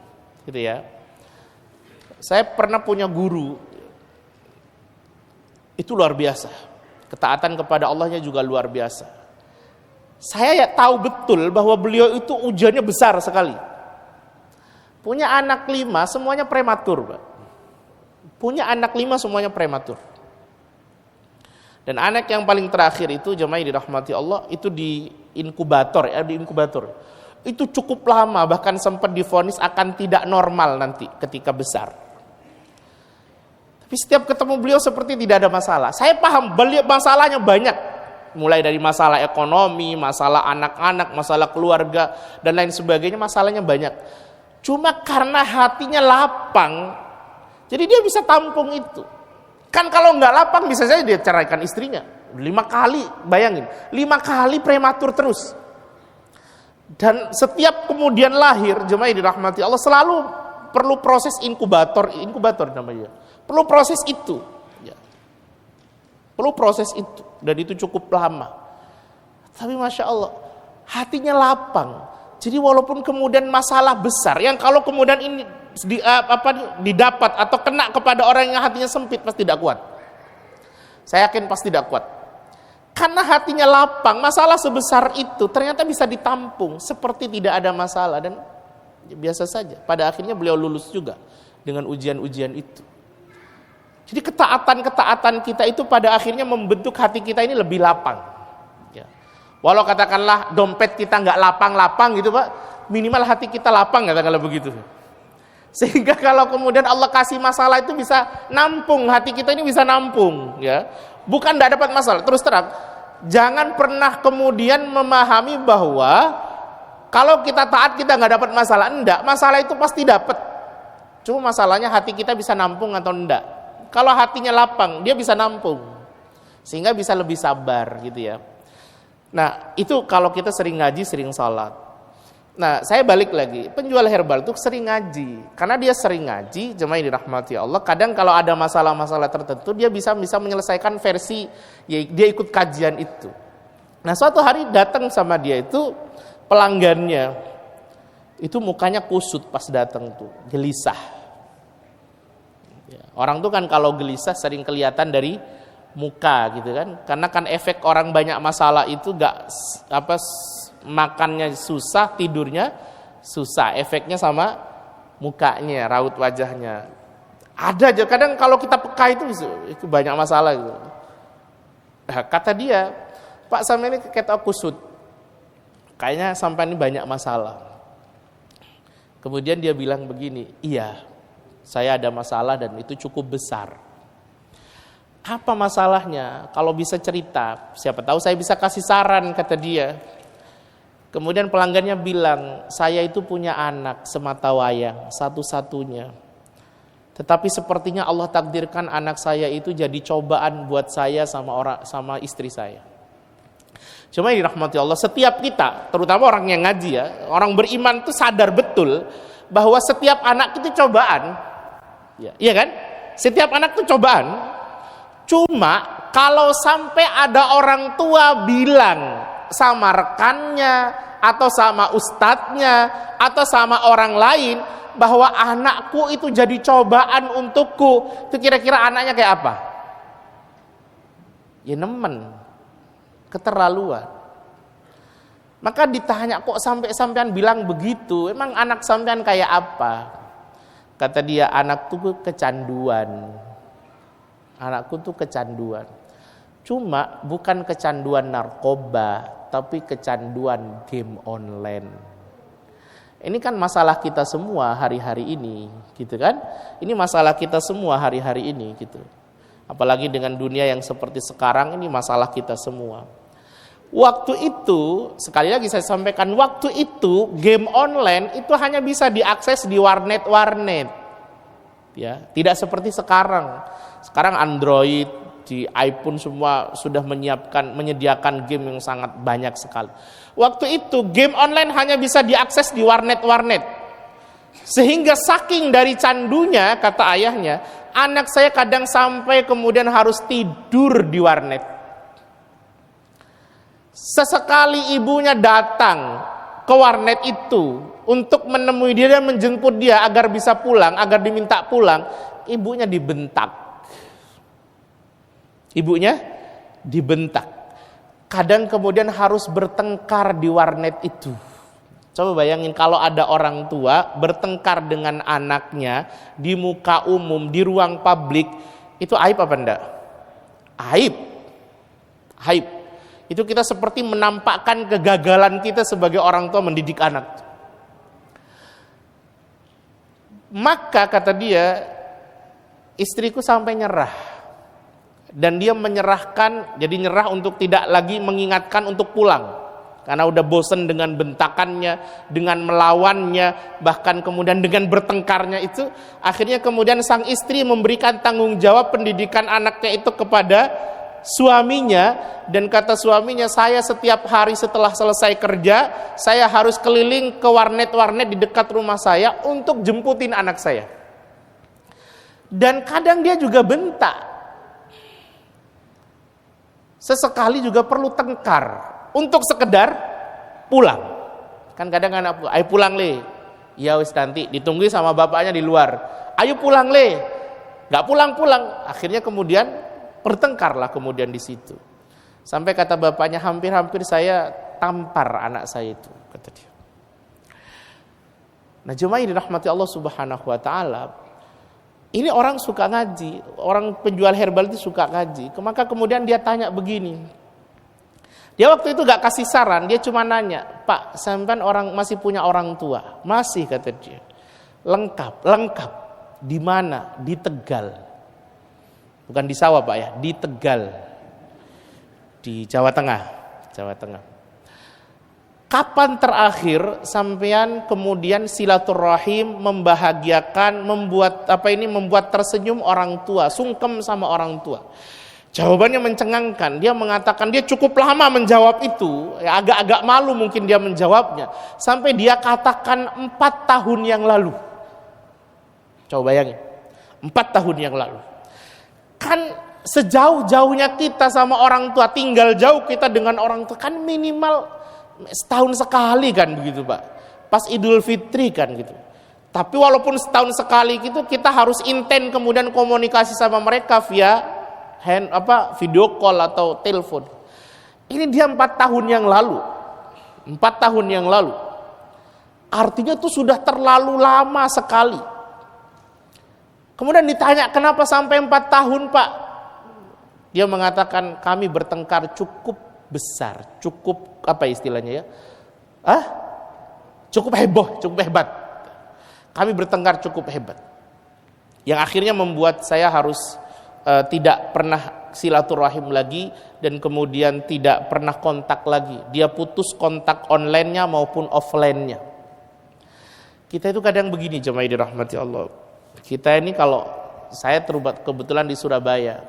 gitu ya. Saya pernah punya guru, itu luar biasa. Ketaatan kepada Allahnya juga luar biasa. Saya tahu betul bahwa beliau itu ujiannya besar sekali. Punya anak 5, semuanya prematur, Pak. Punya anak 5, semuanya prematur. Dan anak yang paling terakhir itu, jemaah dirahmati Allah, itu di inkubator. Itu cukup lama, bahkan sempat divonis akan tidak normal nanti ketika besar. Tapi setiap ketemu beliau seperti tidak ada masalah. Saya paham, beliau masalahnya banyak. Mulai dari masalah ekonomi, masalah anak-anak, masalah keluarga, dan lain sebagainya, masalahnya banyak. Cuma karena hatinya lapang, jadi dia bisa tampung itu. Kan kalau nggak lapang bisa saja dia ceraikan istrinya. 5 kali, bayangin. 5 kali prematur terus. Dan setiap kemudian lahir, jemaah dirahmati Allah, selalu perlu proses inkubator namanya. Perlu proses itu, ya. Perlu proses itu, dan itu cukup lama. Tapi masya Allah, hatinya lapang. Jadi walaupun kemudian masalah besar, yang kalau kemudian ini didapat atau kena kepada orang yang hatinya sempit, pasti tidak kuat. Saya yakin pasti tidak kuat. Karena hatinya lapang, masalah sebesar itu ternyata bisa ditampung seperti tidak ada masalah, dan biasa saja. Pada akhirnya beliau lulus juga dengan ujian-ujian itu. Jadi ketaatan kita itu pada akhirnya membentuk hati kita ini lebih lapang. Ya. Walau katakanlah dompet kita nggak lapang-lapang gitu, Pak, minimal hati kita lapang, katakanlah begitu. Sehingga kalau kemudian Allah kasih masalah itu bisa nampung, hati kita ini bisa nampung, ya. Bukan tidak dapat masalah. Terus terang, jangan pernah kemudian memahami bahwa kalau kita taat kita nggak dapat masalah. Enggak, masalah itu pasti dapat. Cuma masalahnya hati kita bisa nampung atau enggak. Kalau hatinya lapang, dia bisa nampung, sehingga bisa lebih sabar, gitu ya. Nah, itu kalau kita sering ngaji, sering sholat. Nah, saya balik lagi, penjual herbal itu sering ngaji. Karena dia sering ngaji, jemaah dirahmati Allah, kadang kalau ada masalah-masalah tertentu, dia bisa menyelesaikan versi, ya, dia ikut kajian itu. Nah, suatu hari datang sama dia itu pelanggannya, itu mukanya kusut pas datang tuh, gelisah. Ya, orang tuh kan kalau gelisah sering kelihatan dari muka gitu kan, karena kan efek orang banyak masalah itu makannya susah, tidurnya susah, efeknya sama mukanya, raut wajahnya. Ada aja kadang kalau kita peka itu banyak masalah gitu. Nah, kata dia, Pak, sampai ini kita kusut, kayaknya sampai ini banyak masalah. Kemudian dia bilang begini, iya, saya ada masalah dan itu cukup besar. Apa masalahnya? Kalau bisa cerita, siapa tahu saya bisa kasih saran, kata dia. Kemudian pelanggannya bilang, saya itu punya anak semata wayang, satu-satunya. Tetapi sepertinya Allah takdirkan anak saya itu jadi cobaan buat saya sama istri saya. Cuma dirahmati Allah, setiap kita, terutama orang yang ngaji ya, orang beriman itu sadar betul bahwa setiap anak itu cobaan. Ya, iya kan? Setiap anak itu cobaan. Cuma kalau sampai ada orang tua bilang sama rekannya atau sama ustadznya atau sama orang lain bahwa anakku itu jadi cobaan untukku, itu kira-kira anaknya kayak apa? Ya nemen, keterlaluan. Maka ditanya, kok sampai-sampean bilang begitu? Emang anak sampean kayak apa? Kata dia, anakku kecanduan. Anakku tuh kecanduan. Cuma bukan kecanduan narkoba, tapi kecanduan game online. Ini kan masalah kita semua hari-hari ini, gitu kan? Ini masalah kita semua hari-hari ini, gitu. Apalagi dengan dunia yang seperti sekarang, ini masalah kita semua. Waktu itu, sekali lagi saya sampaikan, waktu itu game online itu hanya bisa diakses di warnet-warnet. Ya, tidak seperti sekarang. Sekarang Android, di iPhone semua sudah menyediakan game yang sangat banyak sekali. Waktu itu game online hanya bisa diakses di warnet-warnet. Sehingga saking dari candunya, kata ayahnya, anak saya kadang sampai kemudian harus tidur di warnet. Sesekali ibunya datang ke warnet itu untuk menemui dia dan menjemput dia agar bisa pulang, agar diminta pulang, ibunya dibentak. Ibunya dibentak. Kadang kemudian harus bertengkar di warnet itu. Coba bayangin kalau ada orang tua bertengkar dengan anaknya di muka umum, di ruang publik, itu aib apa enggak? Aib. Aib. Itu kita seperti menampakkan kegagalan kita sebagai orang tua mendidik anak. Maka kata dia, istriku sampai nyerah. Dan dia menyerahkan, jadi nyerah untuk tidak lagi mengingatkan untuk pulang. Karena udah bosen dengan bentakannya, dengan melawannya, bahkan kemudian dengan bertengkarnya itu. Akhirnya kemudian sang istri memberikan tanggung jawab pendidikan anaknya itu kepada suaminya. Dan kata suaminya, saya setiap hari setelah selesai kerja, saya harus keliling ke warnet-warnet di dekat rumah saya untuk jemputin anak saya. Dan kadang dia juga bentak. Sesekali juga perlu tengkar untuk sekedar pulang. Kan kadang anak, ayo pulang le. Ya wis nanti ditunggu sama bapaknya di luar. Ayo pulang le. Gak pulang-pulang. Akhirnya kemudian bertengkarlah kemudian di situ. Sampai kata bapaknya, hampir-hampir saya tampar anak saya itu, kata dia. Nah, jemaah dirahmati Allah Subhanahu wa taala. Ini orang suka ngaji, orang penjual herbal itu suka ngaji. Maka kemudian dia tanya begini. Dia waktu itu gak kasih saran, dia cuma nanya, Pak, sampean orang masih punya orang tua? Masih, kata dia. Lengkap. Di mana? Di Tegal. Bukan di sawah Pak ya, di Tegal. Di Jawa Tengah. Kapan terakhir sampean kemudian silaturahim, membahagiakan, membuat tersenyum orang tua, sungkem sama orang tua? Jawabannya mencengangkan. Dia mengatakan dia cukup lama menjawab itu, ya, agak-agak malu mungkin dia menjawabnya. Sampai dia katakan 4 tahun yang lalu. Coba bayangin, 4 tahun yang lalu. Kan sejauh-jauhnya kita sama orang tua, tinggal jauh kita dengan orang tua, kan minimal setahun sekali kan begitu Pak, pas Idul Fitri kan gitu. Tapi walaupun setahun sekali gitu, kita harus intent kemudian komunikasi sama mereka via video call atau telepon. Ini dia 4 tahun yang lalu. 4 tahun yang lalu. Artinya itu sudah terlalu lama sekali. Kemudian ditanya, kenapa sampai 4 tahun Pak? Dia mengatakan, kami bertengkar cukup besar, cukup apa istilahnya ya? Cukup heboh, cukup hebat. Kami bertengkar cukup hebat, yang akhirnya membuat saya harus tidak pernah silaturahim lagi, dan kemudian tidak pernah kontak lagi. Dia putus kontak online-nya maupun offline-nya. Kita itu kadang begini, jemaah dirahmati Allah. Kita ini, kalau saya kebetulan di Surabaya,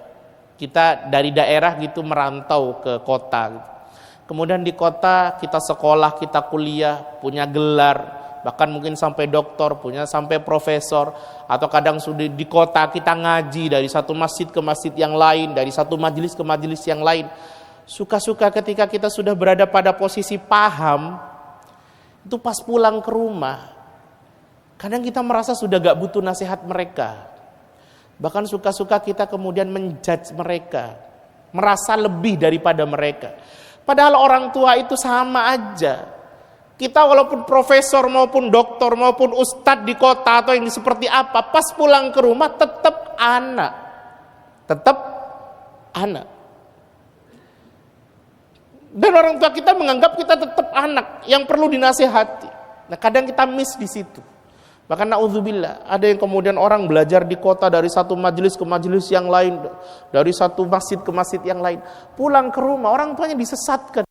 kita dari daerah gitu merantau ke kota gitu. Kemudian di kota kita sekolah, kita kuliah, punya gelar, bahkan mungkin sampai doktor, punya sampai profesor, atau kadang sudah di kota kita ngaji dari satu masjid ke masjid yang lain, dari satu majelis ke majelis yang lain. Suka-suka ketika kita sudah berada pada posisi paham, itu pas pulang ke rumah, kadang kita merasa sudah gak butuh nasihat mereka. Bahkan suka-suka kita kemudian menjudge mereka, merasa lebih daripada mereka. Padahal orang tua itu sama aja. Kita walaupun profesor maupun doktor maupun ustadz di kota atau yang seperti apa, pas pulang ke rumah tetap anak. Tetap anak. Dan orang tua kita menganggap kita tetap anak yang perlu dinasihati. Nah, kadang kita miss di situ. Bahkan na'udzubillah, ada yang kemudian orang belajar di kota dari satu majelis ke majelis yang lain, dari satu masjid ke masjid yang lain. Pulang ke rumah, orang tuanya disesatkan.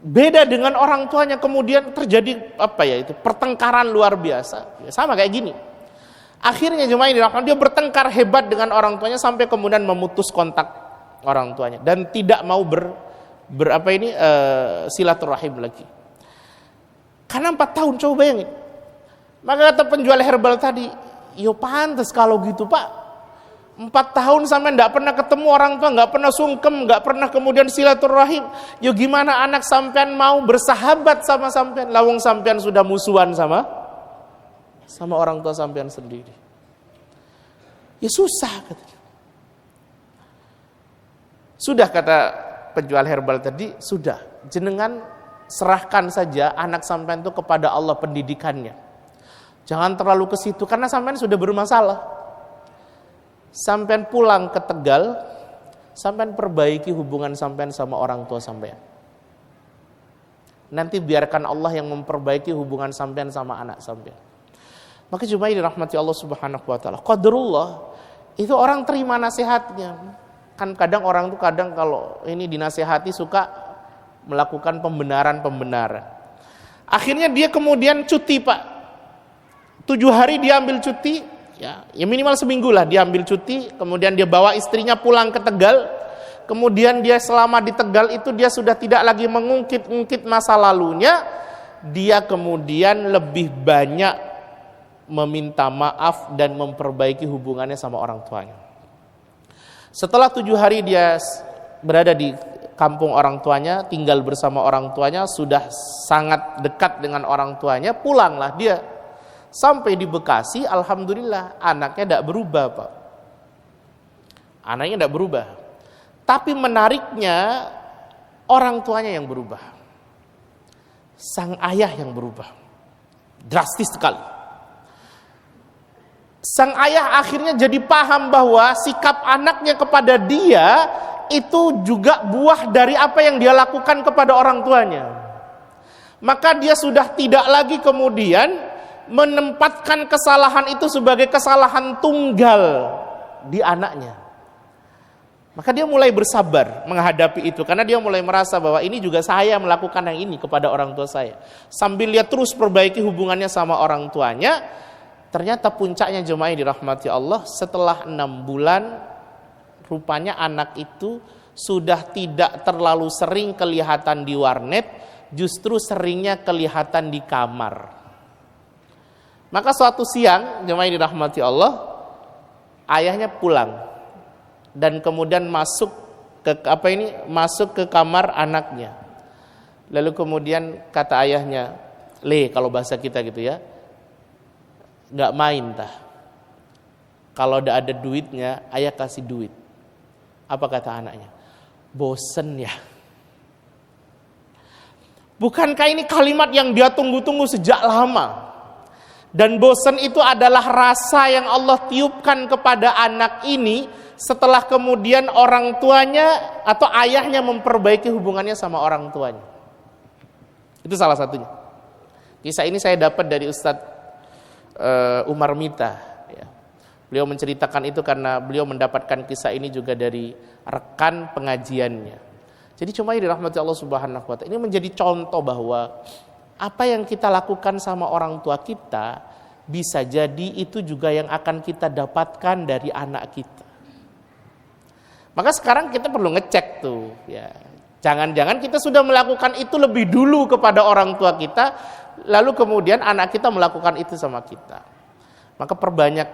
Beda dengan orang tuanya, kemudian terjadi pertengkaran luar biasa. Sama kayak gini. Akhirnya jemaah ini dia bertengkar hebat dengan orang tuanya sampai kemudian memutus kontak orang tuanya dan tidak mau silaturahim lagi. Karena 4 tahun, coba bayangin. Maka kata penjual herbal tadi, yo pantas kalau gitu Pak. 4 tahun sampai enggak pernah ketemu orang tua, enggak pernah sungkem, enggak pernah kemudian silaturahim. Yo gimana anak sampean mau bersahabat sama sampean? Lawang sampean sudah musuhan sama orang tua sampean sendiri. Ya susah katanya. Sudah, kata penjual herbal tadi, sudah. Jenengan serahkan saja anak sampean itu kepada Allah pendidikannya. Jangan terlalu ke situ karena sampean sudah bermasalah. Sampean pulang ke Tegal, sampean perbaiki hubungan sampean sama orang tua sampean. Nanti biarkan Allah yang memperbaiki hubungan sampean sama anak sampean. Maka jemaah dirahmati Allah Subhanahu wa taala. Qadarullah, itu orang terima nasihatnya. Kan kadang orang tuh kalau ini dinasihati suka melakukan pembenaran. Akhirnya dia kemudian cuti Pak. 7 hari dia ambil cuti, ya minimal seminggu lah dia ambil cuti. Kemudian dia bawa istrinya pulang ke Tegal. Kemudian dia selama di Tegal itu dia sudah tidak lagi mengungkit-ungkit masa lalunya. Dia kemudian lebih banyak meminta maaf dan memperbaiki hubungannya sama orang tuanya. Setelah 7 hari dia berada di kampung orang tuanya, tinggal bersama orang tuanya, sudah sangat dekat dengan orang tuanya, pulanglah dia. Sampai di Bekasi, alhamdulillah anaknya tidak berubah Pak. Anaknya tidak berubah. Tapi menariknya orang tuanya yang berubah. Sang ayah yang berubah. Drastis sekali. Sang ayah akhirnya jadi paham bahwa sikap anaknya kepada dia itu juga buah dari apa yang dia lakukan kepada orang tuanya. Maka dia sudah tidak lagi kemudian menempatkan kesalahan itu sebagai kesalahan tunggal di anaknya. Maka dia mulai bersabar menghadapi itu, karena dia mulai merasa bahwa ini juga saya melakukan yang ini kepada orang tua saya. Sambil dia terus perbaiki hubungannya sama orang tuanya, ternyata puncaknya jemaah dirahmati Allah, setelah 6 bulan rupanya anak itu sudah tidak terlalu sering kelihatan di warnet, justru seringnya kelihatan di kamar. Maka suatu siang, jemaah dirahmati Allah, ayahnya pulang dan kemudian masuk ke kamar anaknya. Lalu kemudian kata ayahnya, kalau bahasa kita gitu ya, nggak main tah. Kalau udah ada duitnya, ayah kasih duit. Apa kata anaknya? Bosen ya. Bukankah ini kalimat yang dia tunggu-tunggu sejak lama? Dan bosen itu adalah rasa yang Allah tiupkan kepada anak ini setelah kemudian orang tuanya atau ayahnya memperbaiki hubungannya sama orang tuanya. Itu salah satunya. Kisah ini saya dapat dari Ustadz Umar Mita. Ya. Beliau menceritakan itu karena beliau mendapatkan kisah ini juga dari rekan pengajiannya. Jadi cuma dirahmati Allah Subhanahu wa Ta'ala. Ini menjadi contoh bahwa apa yang kita lakukan sama orang tua kita bisa jadi itu juga yang akan kita dapatkan dari anak kita. Maka sekarang kita perlu ngecek tuh, ya. Jangan-jangan kita sudah melakukan itu lebih dulu kepada orang tua kita, lalu kemudian anak kita melakukan itu sama kita. Maka perbanyak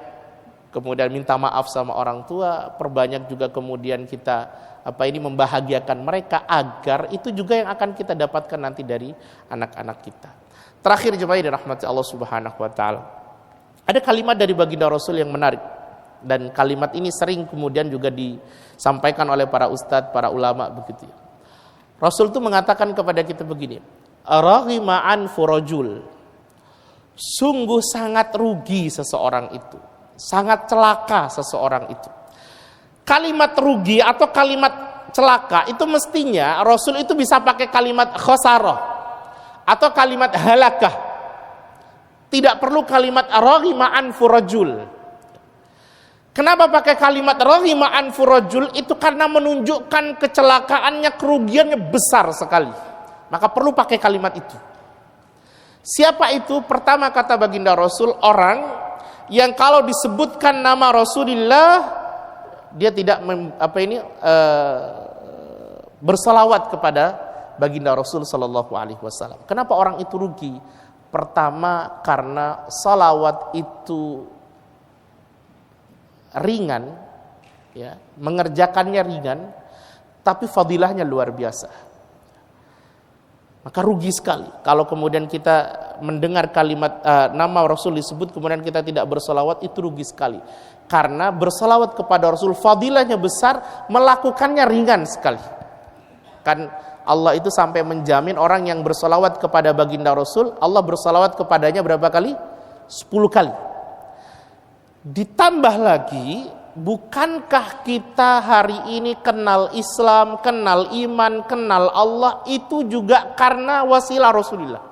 kemudian minta maaf sama orang tua, perbanyak juga kemudian kita membahagiakan mereka agar itu juga yang akan kita dapatkan nanti dari anak-anak kita. Terakhir jemaah dirahmati Allah Subhanahu wa Ta'ala. Ada kalimat dari baginda Rasul yang menarik, dan kalimat ini sering kemudian juga disampaikan oleh para ustadz, para ulama begitu. Rasul itu mengatakan kepada kita begini, raghima anfu rajul, sungguh sangat rugi seseorang itu, sangat celaka seseorang itu. Kalimat rugi atau kalimat celaka itu mestinya Rasul itu bisa pakai kalimat khosarah atau kalimat halakah. Tidak perlu kalimat raghima anfu rajul. Kenapa pakai kalimat raghima anfu rajul? Itu karena menunjukkan kecelakaannya, kerugiannya besar sekali. Maka perlu pakai kalimat itu. Siapa itu? Pertama kata baginda Rasul, orang yang kalau disebutkan nama Rasulullah dia tidak bersalawat kepada baginda Rasul sallallahu alaihi wasallam. Kenapa orang itu rugi? Pertama karena salawat itu ringan, ya, mengerjakannya ringan, tapi fadilahnya luar biasa. Maka rugi sekali kalau kemudian kita mendengar kalimat nama Rasul disebut kemudian kita tidak bersalawat, itu rugi sekali. Karena bersalawat kepada Rasul fadilahnya besar, melakukannya ringan sekali. Kan Allah itu sampai menjamin orang yang bersalawat kepada baginda Rasul, Allah bersalawat kepadanya berapa kali? 10 kali. Ditambah lagi, bukankah kita hari ini kenal Islam, kenal iman, kenal Allah itu juga karena wasilah Rasulullah.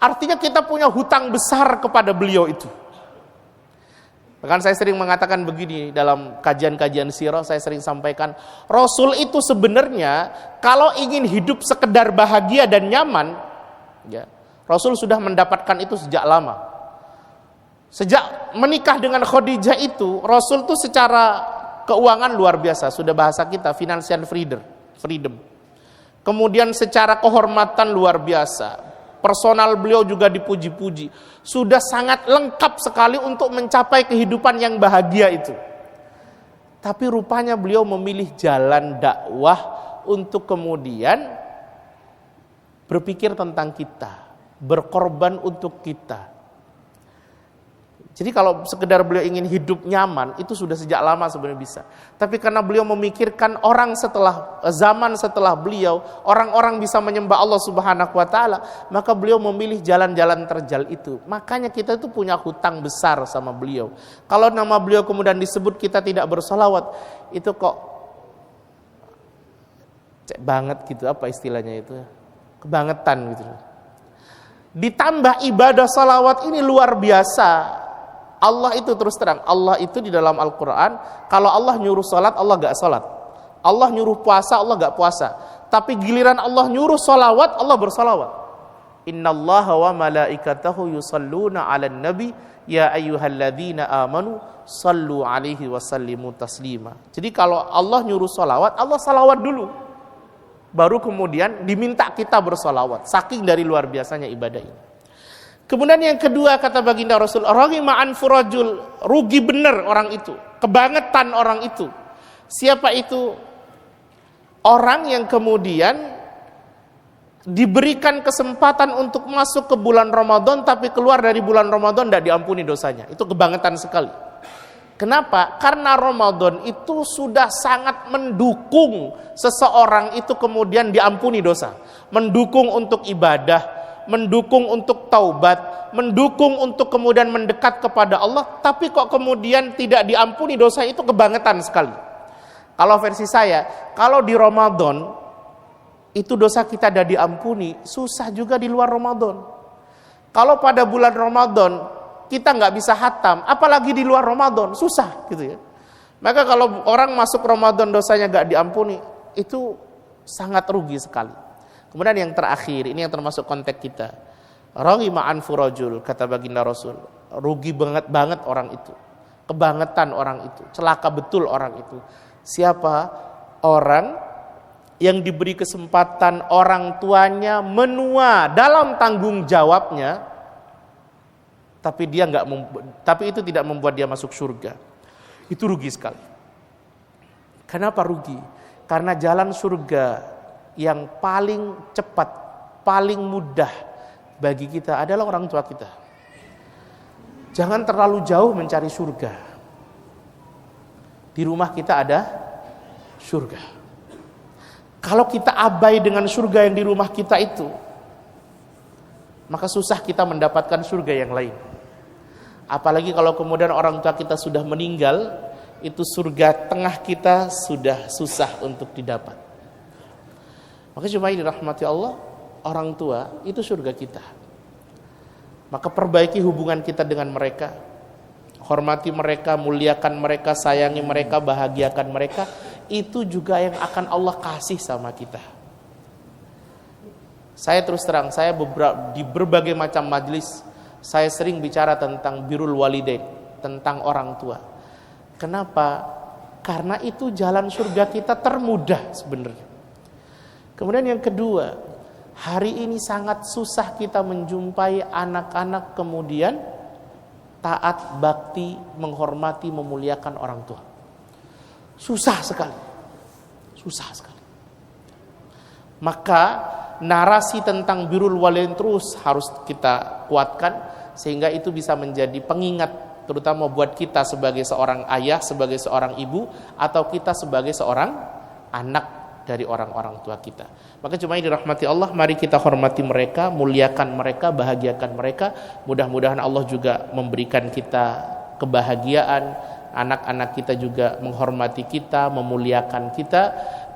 Artinya kita punya hutang besar kepada beliau itu. Bahkan saya sering mengatakan begini dalam kajian-kajian sirah, saya sering sampaikan, Rasul itu sebenarnya kalau ingin hidup sekedar bahagia dan nyaman, ya, Rasul sudah mendapatkan itu sejak lama. Sejak menikah dengan Khadijah itu, Rasul itu secara keuangan luar biasa, sudah bahasa kita financial freedom. Kemudian secara kehormatan luar biasa. Personal beliau juga dipuji-puji. Sudah sangat lengkap sekali untuk mencapai kehidupan yang bahagia itu. Tapi rupanya beliau memilih jalan dakwah untuk kemudian berpikir tentang kita, berkorban untuk kita. Jadi kalau sekedar beliau ingin hidup nyaman, itu sudah sejak lama sebenarnya bisa. Tapi karena beliau memikirkan orang setelah, zaman setelah beliau, orang-orang bisa menyembah Allah Subhanahu wa Ta'ala, maka beliau memilih jalan-jalan terjal itu. Makanya kita itu punya hutang besar sama beliau. Kalau nama beliau kemudian disebut kita tidak bersalawat, itu kok cek banget gitu, apa istilahnya itu, kebangetan gitu. Ditambah ibadah salawat ini luar biasa. Allah itu terus terang, Allah itu di dalam Al-Quran, kalau Allah nyuruh salat, Allah gak salat. Allah nyuruh puasa, Allah gak puasa. Tapi giliran Allah nyuruh salawat, Allah bersalawat. Innallaha wa malaikatahu yusalluna ala nabi, ya ayyuhalladzina amanu, sallu alaihi wa sallimu taslima. Jadi kalau Allah nyuruh salawat, Allah salawat dulu. Baru kemudian diminta kita bersalawat. Saking dari luar biasanya ibadah ini. Kemudian yang kedua kata baginda Rasul, raghima anfu rajul, rugi benar orang itu, kebangetan orang itu. Siapa itu? Orang yang kemudian diberikan kesempatan untuk masuk ke bulan Ramadan tapi keluar dari bulan Ramadan tidak diampuni dosanya. Itu kebangetan sekali. Kenapa? Karena Ramadan itu sudah sangat mendukung seseorang itu kemudian diampuni dosa, mendukung untuk ibadah, mendukung untuk taubat, mendukung untuk kemudian mendekat kepada Allah, tapi kok kemudian tidak diampuni dosa, itu kebangetan sekali. Kalau versi saya, kalau di Ramadan itu dosa kita tidak diampuni, susah juga di luar Ramadan. Kalau pada bulan Ramadan kita nggak bisa khatam, apalagi di luar Ramadan, susah gitu ya. Maka kalau orang masuk Ramadan dosanya nggak diampuni, itu sangat rugi sekali. Kemudian yang terakhir, ini yang termasuk konteks kita. Raghima anfu rajul, kata baginda Rasul, rugi banget orang itu. Kebangetan orang itu, celaka betul orang itu. Siapa? Orang yang diberi kesempatan orang tuanya menua dalam tanggung jawabnya, tapi itu tidak membuat dia masuk surga. Itu rugi sekali. Kenapa rugi? Karena jalan surga yang paling cepat, paling mudah bagi kita adalah orang tua kita. Jangan terlalu jauh mencari surga. Di rumah kita ada surga. Kalau kita abai dengan surga yang di rumah kita itu, maka susah kita mendapatkan surga yang lain. Apalagi kalau kemudian orang tua kita sudah meninggal, itu surga tengah kita sudah susah untuk didapat. Maka cuma dirahmati Allah, orang tua itu surga kita. Maka perbaiki hubungan kita dengan mereka, hormati mereka, muliakan mereka, sayangi mereka, bahagiakan mereka. Itu juga yang akan Allah kasih sama kita. Saya terus terang, di berbagai macam majelis, saya sering bicara tentang birrul walidain, tentang orang tua. Kenapa? Karena itu jalan surga kita termudah sebenarnya. Kemudian yang kedua, hari ini sangat susah kita menjumpai anak-anak kemudian taat, bakti, menghormati, memuliakan orang tua. Susah sekali. Maka narasi tentang birrul walidain terus harus kita kuatkan, sehingga itu bisa menjadi pengingat terutama buat kita sebagai seorang ayah, sebagai seorang ibu, atau kita sebagai seorang anak dari orang-orang tua kita. Maka cuma dirahmati Allah, mari kita hormati mereka, muliakan mereka, bahagiakan mereka. Mudah-mudahan Allah juga memberikan kita kebahagiaan, anak-anak kita juga menghormati kita, memuliakan kita,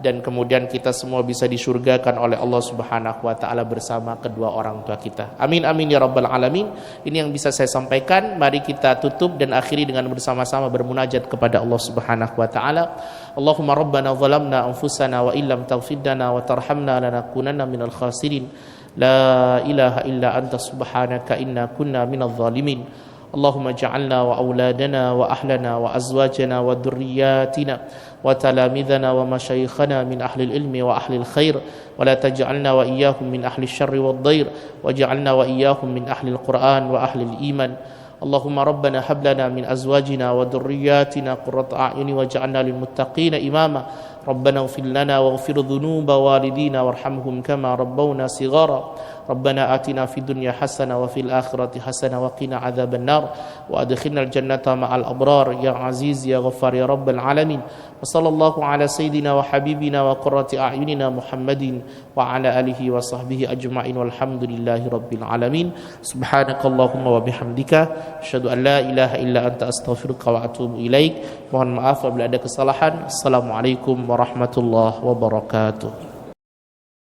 dan kemudian kita semua bisa disurgakan oleh Allah Subhanahu wa taala bersama kedua orang tua kita. Amin amin ya rabbal alamin. Ini yang bisa saya sampaikan. Mari kita tutup dan akhiri dengan bersama-sama bermunajat kepada Allah Subhanahu wa taala. Allahumma rabbana zalamna anfusana wa illam taghfir lana wa tarhamna lanakunanna minal khasirin. La ilaha illa anta subhanaka inna kunna minadh zalimin. Allahumma ja'alna wa auladana wa ahlana wa azwajana wa dhurriyyatina wa talamidhana wa masyayikhana min ahli ilmi wa ahli khair wa la taj'alna wa iyyahum min ahli syarri wad dhair wa ja'alna wa iyyahum min ahli al-Qur'an wa ahli al-iman. Allahumma rabbana hab lana min azwajina wa dhurriyyatina qurrata a'yuni waj'alna lil muttaqina imama. ربنا اغفر لنا واغفر ذنوب والدينا وارحمهم كما ربونا صغارا ربنا آتنا في الدنيا حسنة وفي الآخرة حسنة وقنا عذاب النار وأدخلنا الجنة مع الأبرار يا عزيز يا غفار يا رب العالمين وصلى الله على سيدنا وحبيبنا وقرة أعيننا محمد وعلى آله وصحبه أجمعين والحمد لله رب العالمين سبحانك اللهم وبحمدك أشهد أن لا إله إلا أنت أستغفرك وأتوب إليك. Mohon maaf apabila ada kesalahan. Assalamualaikum warahmatullahi wabarakatuh.